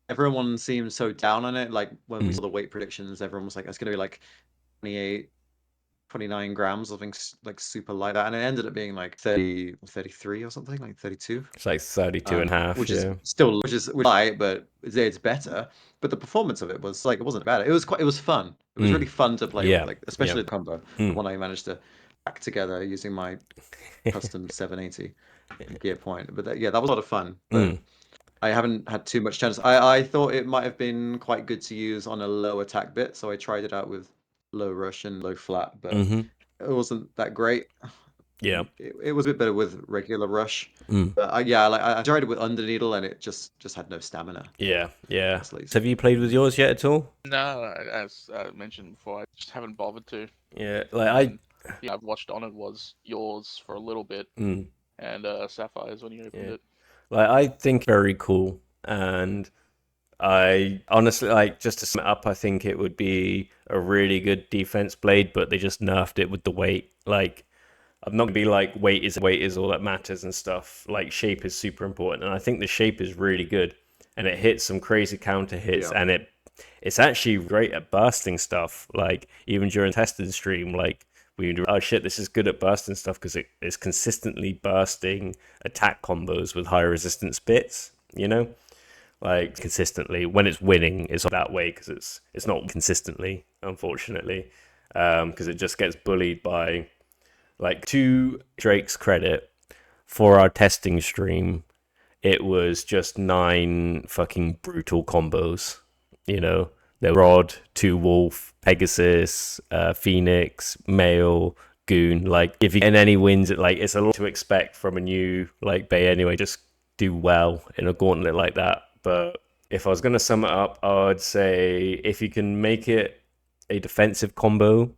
C: everyone seems so down on it, like when we saw the weight predictions, everyone was like, it's going to be like 28, 29 grams, I think, like super light, and it ended up being like 30 or 33 or something, like 32.
D: It's like 32 and a half,
C: which
D: yeah.
C: is still light, but it's better. But the performance of it was like, it wasn't bad. It was fun. It was really fun to play
D: Yeah,
C: with, like, especially
D: yeah.
C: the combo, the one I managed to back together using my custom 780 gear point. But that was a lot of fun. But I haven't had too much chance. I thought it might have been quite good to use on a low attack bit, so I tried it out with low rush and low flat, but it wasn't that great.
D: Yeah.
C: It was a bit better with regular rush. But I tried it with under needle, and it just had no stamina.
D: Yeah.
C: So
D: Have you played with yours yet at all?
B: No, as I mentioned before, I just haven't bothered to.
D: Yeah, like
B: I've watched on it was yours for a little bit, and Sapphire's when you opened it.
D: Like, I think very cool, and I honestly, like, just to sum it up, I think it would be a really good defense blade, but they just nerfed it with the weight. Like, I'm not gonna be like weight is all that matters and stuff. Like, shape is super important, and I think the shape is really good, and it hits some crazy counter hits, and it it's actually great at bursting stuff. Like even during testing stream, like we oh shit, this is good at bursting stuff because it is consistently bursting attack combos with high resistance bits. You know, like consistently when it's winning, it's that way because it's not consistently, unfortunately, because it just gets bullied by. Like, to Drake's credit, for our testing stream, it was just 9 fucking brutal combos. You know, the Rod, 2 Wolf, Pegasus, Phoenix, Male, Goon. Like, if you get any wins, it's a lot to expect from a new like Bay anyway. Just do well in a gauntlet like that. But if I was gonna sum it up, I would say if you can make it a defensive combo,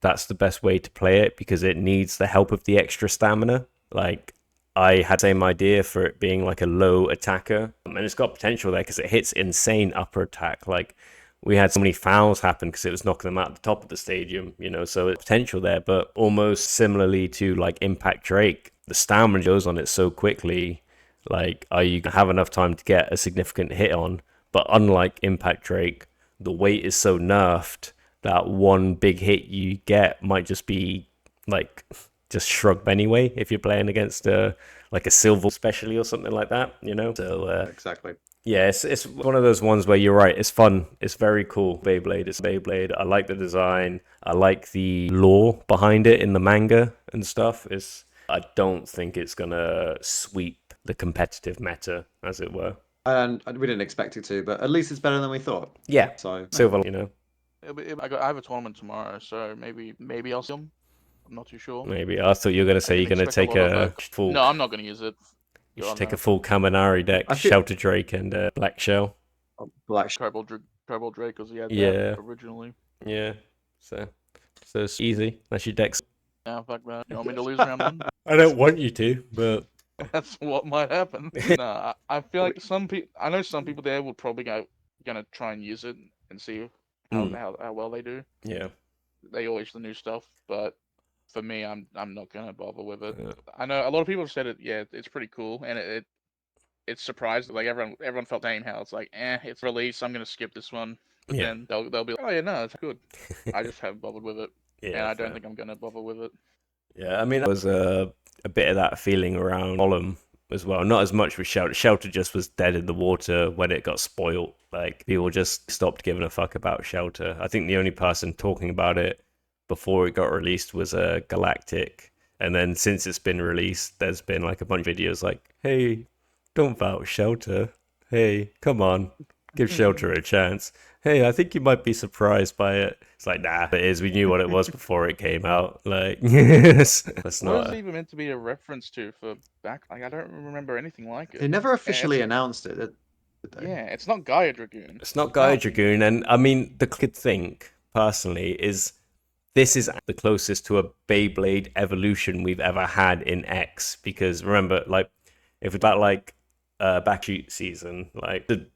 D: that's the best way to play it because it needs the help of the extra stamina. Like, I had the same idea for it being like a low attacker, and it's got potential there because it hits insane upper attack. Like, we had so many fouls happen because it was knocking them out at the top of the stadium, you know, so it's potential there. But almost similarly to like Impact Drake, the stamina goes on it so quickly. Like, are you gonna have enough time to get a significant hit on? But unlike Impact Drake, the weight is so nerfed that one big hit you get might just be like just shrugged anyway if you're playing against like a silver especially or something like that, you know. So
C: exactly.
D: Yeah, it's one of those ones where you're right, it's fun, it's very cool. Beyblade, it's Beyblade. I like the design, I like the lore behind it in the manga and stuff. I don't think it's gonna sweep the competitive meta, as it were.
C: And we didn't expect it to, but at least it's better than we thought.
D: Yeah,
C: so
D: silver, you know.
B: I have a tournament tomorrow, so maybe I'll see them. I'm not too sure.
D: Maybe I thought you were gonna say you're gonna take a full.
B: No, I'm not gonna use it.
D: You should take a full Kaminari deck, Shelter Drake and Black Shell.
C: Black Shell.
B: Cobalt Drake, because he had
D: that
B: originally.
D: Yeah, so it's easy. That's your decks.
B: Yeah, fuck that. You want me to lose round 1?
D: I don't want you to, but
B: that's what might happen. Nah, I feel like I know some people there will probably gonna try and use it and see how well they do.
D: Yeah,
B: they always the new stuff, but for me, I'm not gonna bother with it. Yeah. I know a lot of people have said it. Yeah, it's pretty cool, and it's surprised. Like everyone felt same how it's like, it's released. I'm gonna skip this one. But then they'll be like, oh yeah, no, it's good. I just haven't bothered with it, and I don't think I'm gonna bother with it.
D: Yeah, I mean, there was a bit of that feeling around Column as well. Not as much with Shelter. Shelter just was dead in the water when it got spoiled. Like, people just stopped giving a fuck about Shelter. I think the only person talking about it before it got released was Galactic. And then since it's been released, there's been like a bunch of videos like, hey, don't vote Shelter. Hey, come on, give Shelter a chance. Hey, I think you might be surprised by it. It's like, nah, it is. We knew what it was before it came out. Like, that's not.
B: What is it even meant to be a reference to for back? Like, I don't remember anything like it.
C: They never officially announced it.
B: Yeah, it's not Gaia Dragoon.
D: It's not Gaia Dragoon, and I mean, the could think personally is this is the closest to a Beyblade evolution we've ever had in X. Because remember, like, if it's about like backshoot season, like the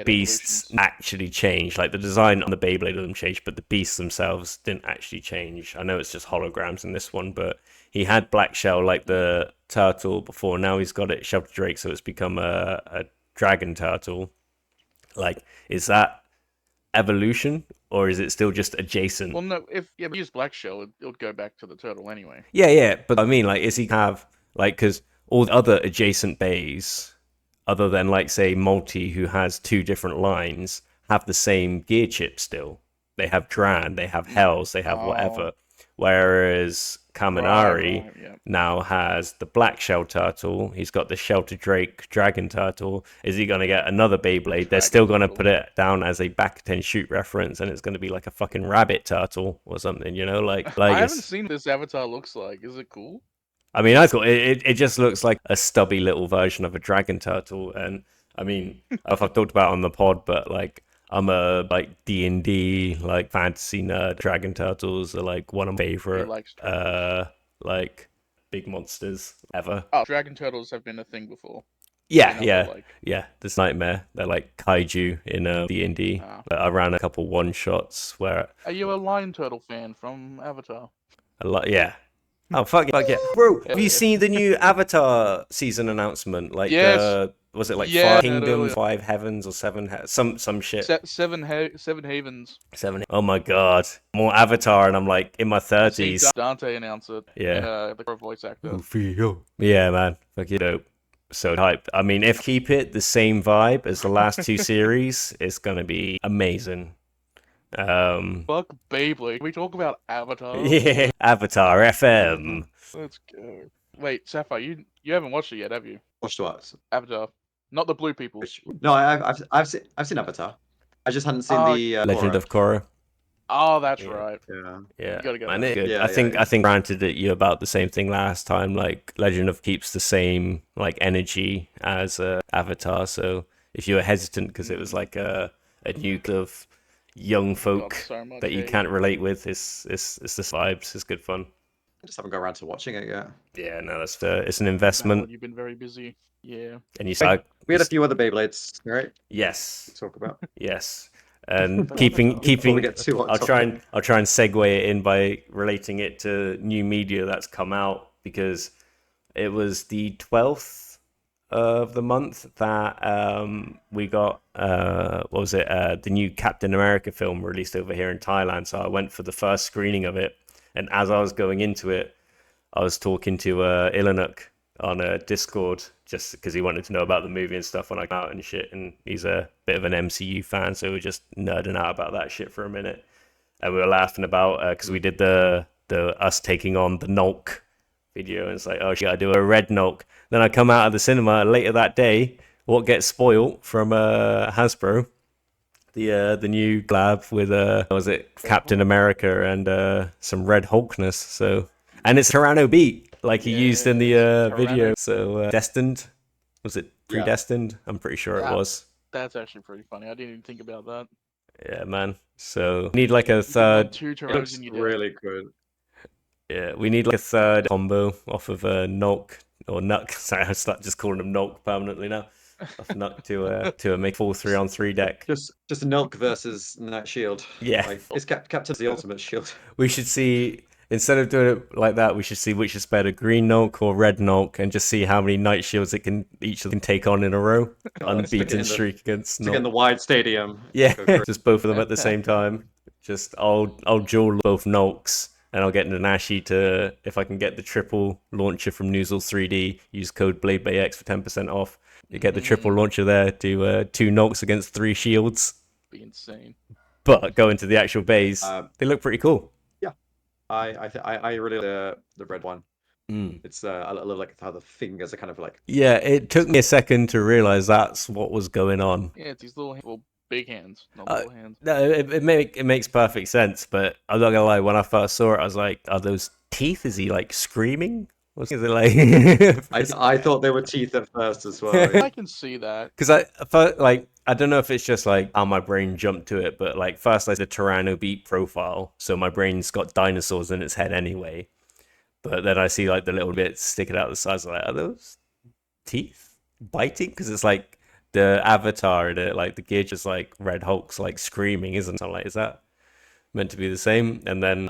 D: beasts actually changed. Like the design on the Beyblade of them changed, but the beasts themselves didn't actually change. I know it's just holograms in this one, but he had Black Shell like the turtle before. Now he's got it Shelter Drake, so it's become a dragon turtle. Like, is that evolution or is it still just adjacent?
B: Well, no, if you use Black Shell, it would go back to the turtle anyway.
D: Yeah, but I mean, like, is he have like, because all the other adjacent bays, other than like say Multi, who has 2 different lines, have the same gear chip still. They have Dran, they have Hells, they have whatever. Whereas Kaminari now has the Black Shell Turtle. He's got the Shelter Drake Dragon Turtle. Is he going to get another Beyblade? They're still going to put it down as a back 10 shoot reference, and it's going to be like a fucking rabbit turtle or something, you know? Like
B: I haven't seen what this avatar looks like. Is it cool?
D: I mean, I thought it just looks like a stubby little version of a dragon turtle. And I mean, I've talked about it on the pod, but like, I'm a like D&D like fantasy nerd. Dragon turtles are like one of my favorite like big monsters ever.
B: Oh, dragon turtles have been a thing before.
D: Yeah. This nightmare. They're like kaiju in D&D. I ran a couple one shots where.
B: Are you a lion turtle fan from Avatar?
D: Yeah. Oh fuck yeah, bro! Have you seen the new Avatar season announcement? Like,
B: yes.
D: Was it like
B: Yeah,
D: five
B: that
D: kingdoms,
B: earlier.
D: 5 heavens, or 7 some shit?
B: Seven Havens.
D: 7. Oh my god, more Avatar, and I'm like in my
B: I see
D: 30s.
B: Dante announce it.
D: Yeah.
B: The voice actor.
D: Yeah, man, fucking dope. So hyped. I mean, if keep it the same vibe as the last 2 series, it's gonna be amazing.
B: Fuck Beyblade. Can we talk about Avatar?
D: Yeah, Avatar FM.
B: Let's go. Wait, Sapphire, you haven't watched it yet, have you?
C: Watched what?
B: Avatar, not the blue people.
C: No, I've seen Avatar. I just hadn't seen
B: Oh,
C: the
D: Legend
C: Korra.
D: of Korra.
B: Oh, that's
D: Yeah.
B: right.
C: Yeah.
D: Yeah,
B: You gotta go
D: man,
B: back.
D: it's good.
C: Yeah,
D: I think
C: yeah.
D: I think granted that you about the same thing last time. Like Legend of keeps the same like energy as Avatar. So if you were hesitant because it was like a nuke of young folk
B: so much
D: that you
B: hate.
D: can't relate with, it's the vibes. It's good fun.
C: I just haven't got around to watching it yet.
D: Yeah, no, that's it's an investment.
B: You've been very busy. Yeah.
D: And you
C: We had a few other Beyblades, right?
D: yes,
C: To talk about.
D: yes, and
B: Before
D: keeping
C: Before we get too on
D: I'll try
C: topic.
D: and segue it in by relating it to new media that's come out, because it was the 12th of the month that we got what was it, the new Captain America film released over here in Thailand. So I went for the first screening of it, and as I was going into it, I was talking to Ilanuk on a Discord just because he wanted to know about the movie and stuff when I came out and shit, and he's a bit of an MCU fan, so we were just nerding out about that shit for a minute, and we were laughing about because we did the us taking on the Nulk video, and it's like, oh shit, I do a red Nulk. Then I come out of the cinema later that day. What gets spoiled from Hasbro? The new collab with was it Captain America and some Red Hulkness. So, and it's Tyranno beat like he used in the video. So Destined, was it Predestined? I'm pretty sure it was.
B: That's actually pretty funny. I didn't even think about that.
D: Yeah, man. So need like a third.
B: Two
C: It
B: Tyrannos
C: looks
B: in your deck.
C: really good.
D: Yeah, we need like a third combo off of Nulk or Nuck. Sorry, I start just calling him Nulk permanently now. Off Nuck to make full 3-on-3 deck.
C: Just a Nulk versus Night Shield.
D: Yeah.
C: Like, it's Captain's the ultimate shield.
D: We should see, instead of doing it like that, we should see which is better, green Nulk or red Nulk, and just see how many Night Shields each of them take on in a row. Unbeaten streak against
C: Stick it in the wide stadium.
D: Yeah, just both of them at the same time. Just I'll dual both Nulks, and I'll get Nanashi to, if I can get the triple launcher from Noozle 3D, use code Beyblade X for 10% off. You get the triple launcher there, do 2 Nulks against 3 shields.
B: Be insane.
D: But go into the actual bays, they look pretty cool.
C: Yeah, I really like the red one. It's I love like how the fingers are kind of like.
D: Yeah, it took me a second to realize that's what was going on.
B: Yeah, it's these little big hands, not little hands.
D: No, it makes perfect sense, but I'm not gonna lie. When I first saw it, I was like, "Are those teeth? Is he like screaming? Is it like?"
C: I thought they were teeth at first as well.
B: I can see that.
D: Because I don't know if it's just like how my brain jumped to it, but like first I said Tyranno beat profile, so my brain's got dinosaurs in its head anyway. But then I see like the little bits sticking out the sides. I'm like, are those teeth biting? Because it's like the avatar, like the gear, just like Red Hulk's like screaming, isn't it? I'm like, is that meant to be the same? And then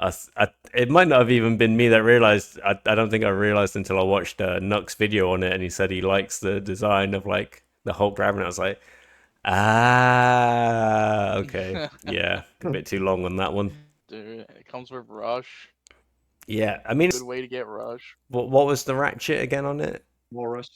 D: it might not have even been me that realized. I don't think I realized until I watched Nuck's video on it, and he said he likes the design of like the Hulk grabbing it. I was like, okay, yeah, a bit too long on that one.
B: Dude, it comes with Rush.
D: Yeah, I mean,
B: Good way to get Rush.
D: what was the ratchet again on it?
C: More rush.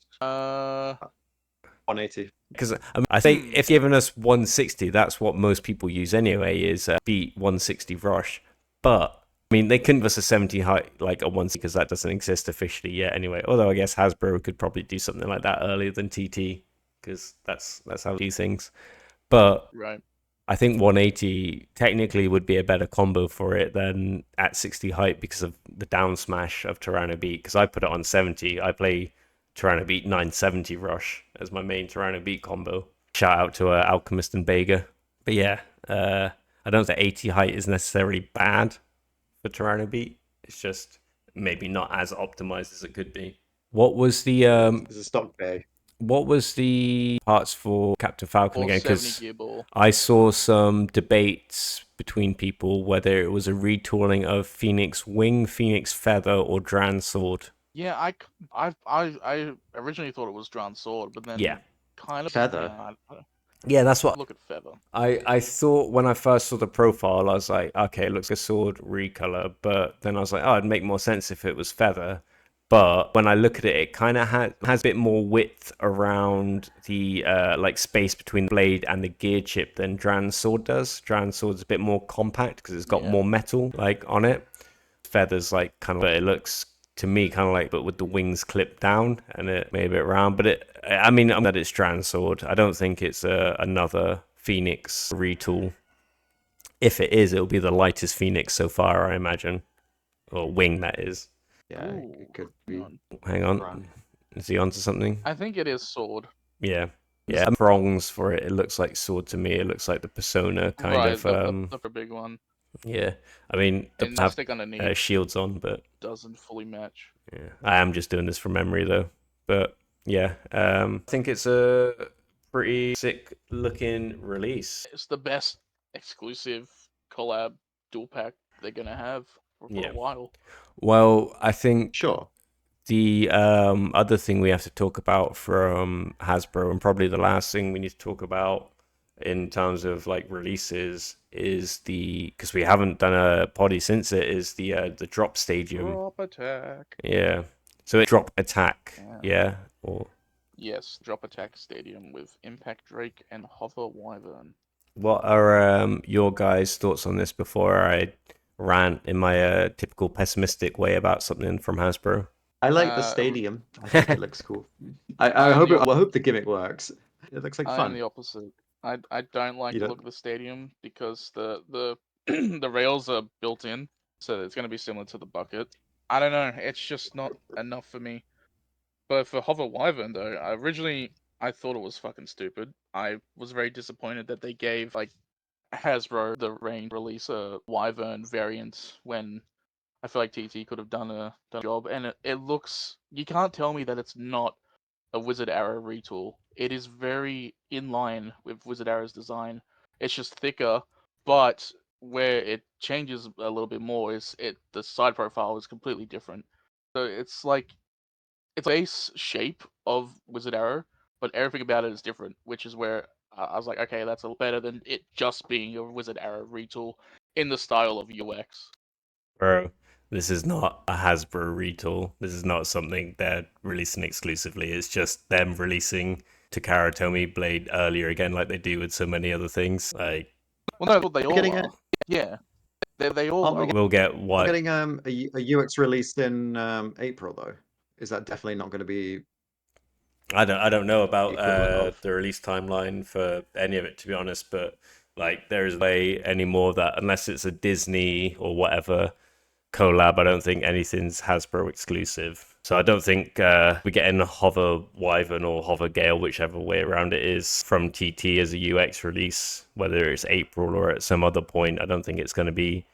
C: 180.
D: Because I think if you're giving us 160, that's what most people use anyway, is beat 160 rush. But I mean, they couldn't give us a 70 height like a 160 because that doesn't exist officially yet anyway. Although I guess Hasbro could probably do something like that earlier than TT, because that's how they do things. But
B: right.
D: I think 180 technically would be a better combo for it than at 60 height because of the down smash of Tyranno beat. Because I put it on 70, I play Tyranno beat 970 rush as my main Tyranno beat combo. Shout out to Alchemist and Bega. But yeah, I don't think 80 height is necessarily bad for Tyranno beat. It's just maybe not as optimized as it could be. What was the
C: It's a stock bay.
D: what was the parts for Captain Falcon again?
B: 470
D: Because
B: gear ball.
D: I saw some debates between people whether it was a retooling of Phoenix Wing, Phoenix Feather, or Dran Sword.
B: Yeah, I originally thought it was Drawn Sword, but then
D: Yeah.
B: kind of
C: Feather.
D: Yeah, that's what
B: Look at feather.
D: I thought when I first saw the profile. I was like, okay, it looks like a sword recolor, but then I was like, oh, it'd make more sense if it was feather. But when I look at it, it kind of has a bit more width around the like space between the blade and the gear chip than Dran's sword does. Dran's sword's a bit more compact because it's got more metal like on it. Feathers like kind of, but it looks to me kind of like, but with the wings clipped down and it made a bit round. But I mean that it's Dran's sword. I don't think it's another Phoenix retool. If it is, it'll be the lightest Phoenix so far, I imagine, or wing that is.
C: Yeah,
B: Ooh,
C: it could be.
D: Hang on,
C: Dran.
D: is he onto something?
B: I think it is sword.
D: Yeah. Prongs for it. It looks like sword to me. It looks like the Persona kind of.
B: The big one.
D: Yeah, I mean,
B: And
D: have
B: stick underneath
D: shields on, but
B: doesn't fully match.
D: yeah, I am just doing this from memory though. But yeah, I think it's a pretty sick looking release.
B: It's the best exclusive collab dual pack they're gonna have for a while.
D: Well, I think
C: Sure.
D: the other thing we have to talk about from Hasbro, and probably the last thing we need to talk about in terms of like releases, is because we haven't done a poddy since it, is the drop stadium.
B: Drop attack.
D: Yeah. So it's drop attack. Yeah. Or
B: yes, drop attack stadium with Impact Drake and Hover Wyvern.
D: what are your guys' thoughts on this before I rant in my typical pessimistic way about something from Hasbro?
C: I like the stadium. I think it looks cool. I hope the gimmick works. It looks like fun.
B: I'm the opposite. I don't like the look of the stadium because the the rails are built in, so it's going to be similar to the bucket. I don't know. It's just not enough for me. But for Hover Wyvern though, originally I thought it was fucking stupid. I was very disappointed that they gave like Hasbro the range release a Wyvern variant when I feel like TT could have done a job, and it looks. You can't tell me that it's not a Wizard Arrow retool. It is very in line with Wizard Arrow's design. It's just thicker, but where it changes a little bit more is the side profile is completely different. So it's like it's base shape of Wizard Arrow, but everything about it is different, which is where I was like, okay, that's a little better than it just being a Wizard Arrow retool in the style of UX.
D: Bro, this is not a Hasbro retool. This is not something they're releasing exclusively. It's just them releasing Takara Tomy Blade earlier again, like they do with so many other things. Like,
B: well, no, they all are. Yeah, they all are.
D: We'll get what?
C: We're getting a UX released in April though. Is that definitely not going to be?
D: I don't know about the release timeline for any of it, to be honest. But like, there is a way anymore that unless it's a Disney or whatever collab, I don't think anything's Hasbro exclusive. So I don't think we're getting Hover Wyvern or Hover Gale, whichever way around it is, from TT as a UX release, whether it's April or at some other point. I don't think it's going to be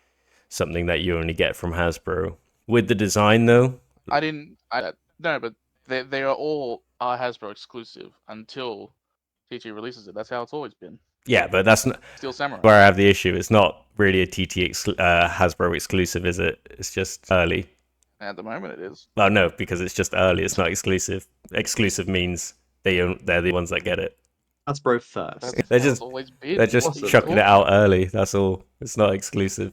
D: something that you only get from Hasbro. With the design, though,
B: no, but they are all Hasbro exclusive until TT releases it. That's how it's always been.
D: Yeah, but that's not
B: Steel Samurai.
D: Where I have the issue. It's not really a Hasbro exclusive, is it? It's just early.
B: At the moment, it is.
D: Well, no, because it's just early. It's not exclusive. Exclusive means they're the ones that get it.
C: Hasbro first.
D: They're just chucking it out early. That's all. It's not exclusive.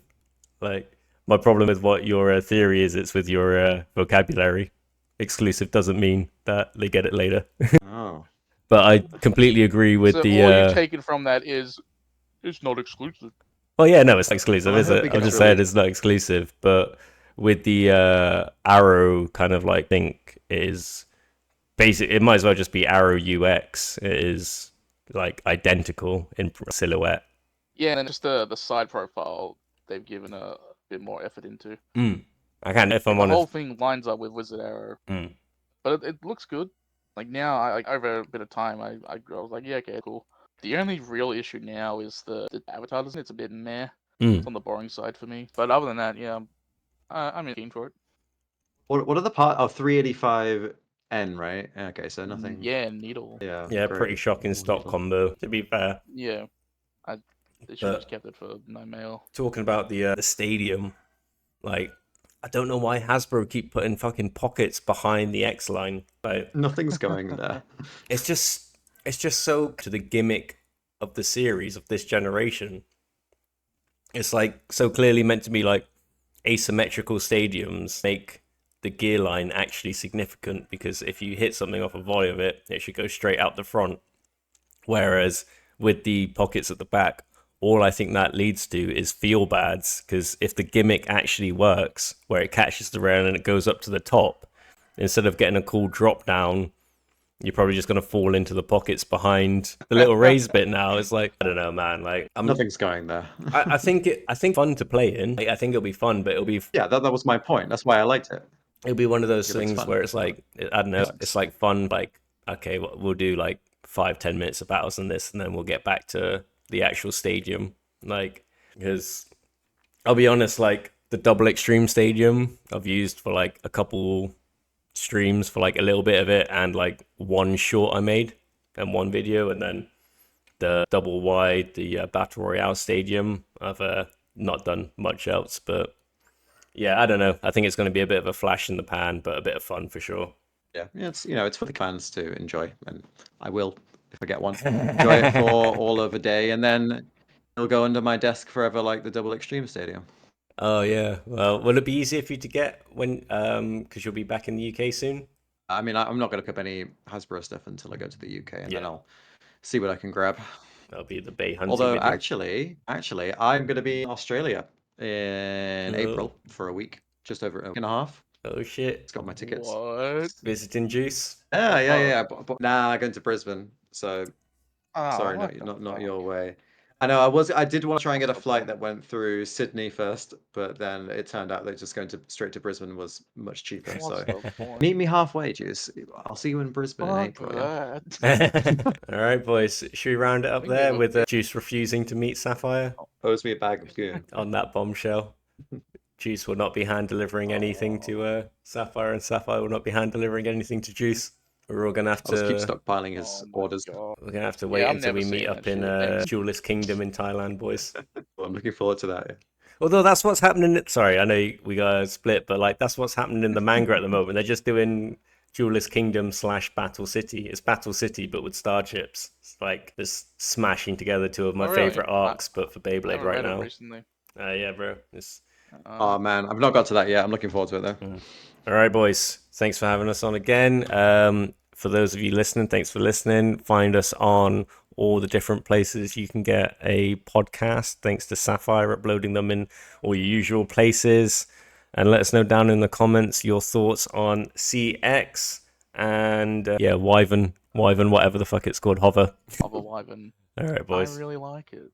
D: Like, my problem with what your theory is, it's with your vocabulary. Exclusive doesn't mean that they get it later.
C: Oh.
D: But I completely agree with
B: so
D: the.
B: All you've taken from that is it's not exclusive.
D: Well, yeah, no, it's not exclusive, is it? I'm just saying it's not exclusive. But with the Arrow kind of like think is basic. It might as well just be Arrow UX. It is like identical in silhouette.
B: Yeah, and then just the side profile they've given a bit more effort into.
D: I can't. If I'm honest,
B: the whole thing lines up with Wizard Arrow, but it looks good. Like now, over a bit of time, I was like, yeah, okay, cool. The only real issue now is the avatar design. It's a bit meh. It's on the boring side for me. But other than that, yeah, I'm keen for it.
C: What are the part? Oh, 385N, right? Okay, so nothing.
B: Yeah, needle.
C: Yeah,
D: pretty shocking stock combo, to be fair.
B: Yeah, they should have just kept it for no mail.
D: Talking about the stadium, like, I don't know why Hasbro keep putting fucking pockets behind the X line. Like,
C: nothing's going there.
D: It's just, it's just so to the gimmick of the series of this generation. It's like so clearly meant to be like asymmetrical stadiums make the gear line actually significant, because if you hit something off a volley of it, it should go straight out the front. Whereas with the pockets at the back, all I think that leads to is feel bads, because if the gimmick actually works, where it catches the rail and it goes up to the top, instead of getting a cool drop down, you're probably just going to fall into the pockets behind the little raised bit now. It's like, I don't know, man. Like,
C: Nothing's going there.
D: I think fun to play in. Like, I think it'll be fun, but it'll be
C: Yeah, that was my point. That's why I liked it.
D: It'll be one of those
C: Gimmick's
D: things
C: fun.
D: where it's like, I don't know, it's like fun. Like, okay, we'll do like 5-10 minutes of battles on this, and then we'll get back to the actual stadium. Like, because I'll be honest, like the double extreme stadium I've used for like a couple streams for like a little bit of it, and like one short I made and one video, and then the double wide, the battle royale stadium, I've not done much else. But yeah, I don't know, I think it's going to be a bit of a flash in the pan, but a bit of fun for sure.
C: Yeah, it's it's for the fans to enjoy, and I will, if I get one, enjoy it for all of a day, and then it'll go under my desk forever, like the double extreme stadium.
D: Oh yeah, well, will it be easier for you to get when because you'll be back in the UK soon?
C: I mean, I'm not going to pick up any Hasbro stuff until I go to the UK, and then I'll see what I can grab.
D: That'll be the bay hunting.
C: Although
D: video.
C: actually, I'm going to be in Australia in April for a week, just over a week and a half.
D: Oh shit!
C: It's got my tickets.
B: What?
D: Visiting Juice.
C: Yeah. But nah, going to Brisbane. So sorry, not your way. I know I did want to try and get a flight that went through Sydney first, but then it turned out that just going straight to Brisbane was much cheaper.
B: What's
C: So
B: the point?
C: meet me halfway, Juice. I'll see you in Brisbane in
B: Fuck
C: April. Yeah.
B: that.
D: All right, boys. Should we round it up
B: We can
D: there
B: go
D: with Juice refusing to meet Sapphire
C: Owes me a bag of goon.
D: on that bombshell? Juice will not be hand delivering anything to Sapphire, and Sapphire will not be hand delivering anything to Juice. We're all gonna have
C: I'll just keep
D: to.
C: stockpiling his
B: Oh my
C: orders.
B: God.
D: We're gonna have to wait
B: I'm
D: until we
B: never
D: meet
B: seeing
D: up
B: that
D: in
B: shit.
D: Jeweller's Kingdom in Thailand, boys.
C: I'm looking forward to that. Yeah.
D: Although that's what's happening. Sorry, I know we got split, but like that's what's happening in the manga at the moment. They're just doing Jeweller's Kingdom / Battle City. It's Battle City, but with starships. It's like just smashing together two of my
B: Oh, really?
D: favorite arcs, but for
B: I
D: Beyblade
B: haven't
D: right
B: read it
D: now.
B: recently.
D: Yeah, bro. It's...
C: Oh man, I've not got to that yet. I'm looking forward to it though.
D: All right, boys. Thanks for having us on again. For those of you listening, thanks for listening. Find us on all the different places you can get a podcast. Thanks to Sapphire uploading them in all your usual places. And let us know down in the comments your thoughts on CX and Wyvern, whatever the fuck it's called, Hover.
B: Of a Wyvern.
D: All right, boys.
B: I really like it.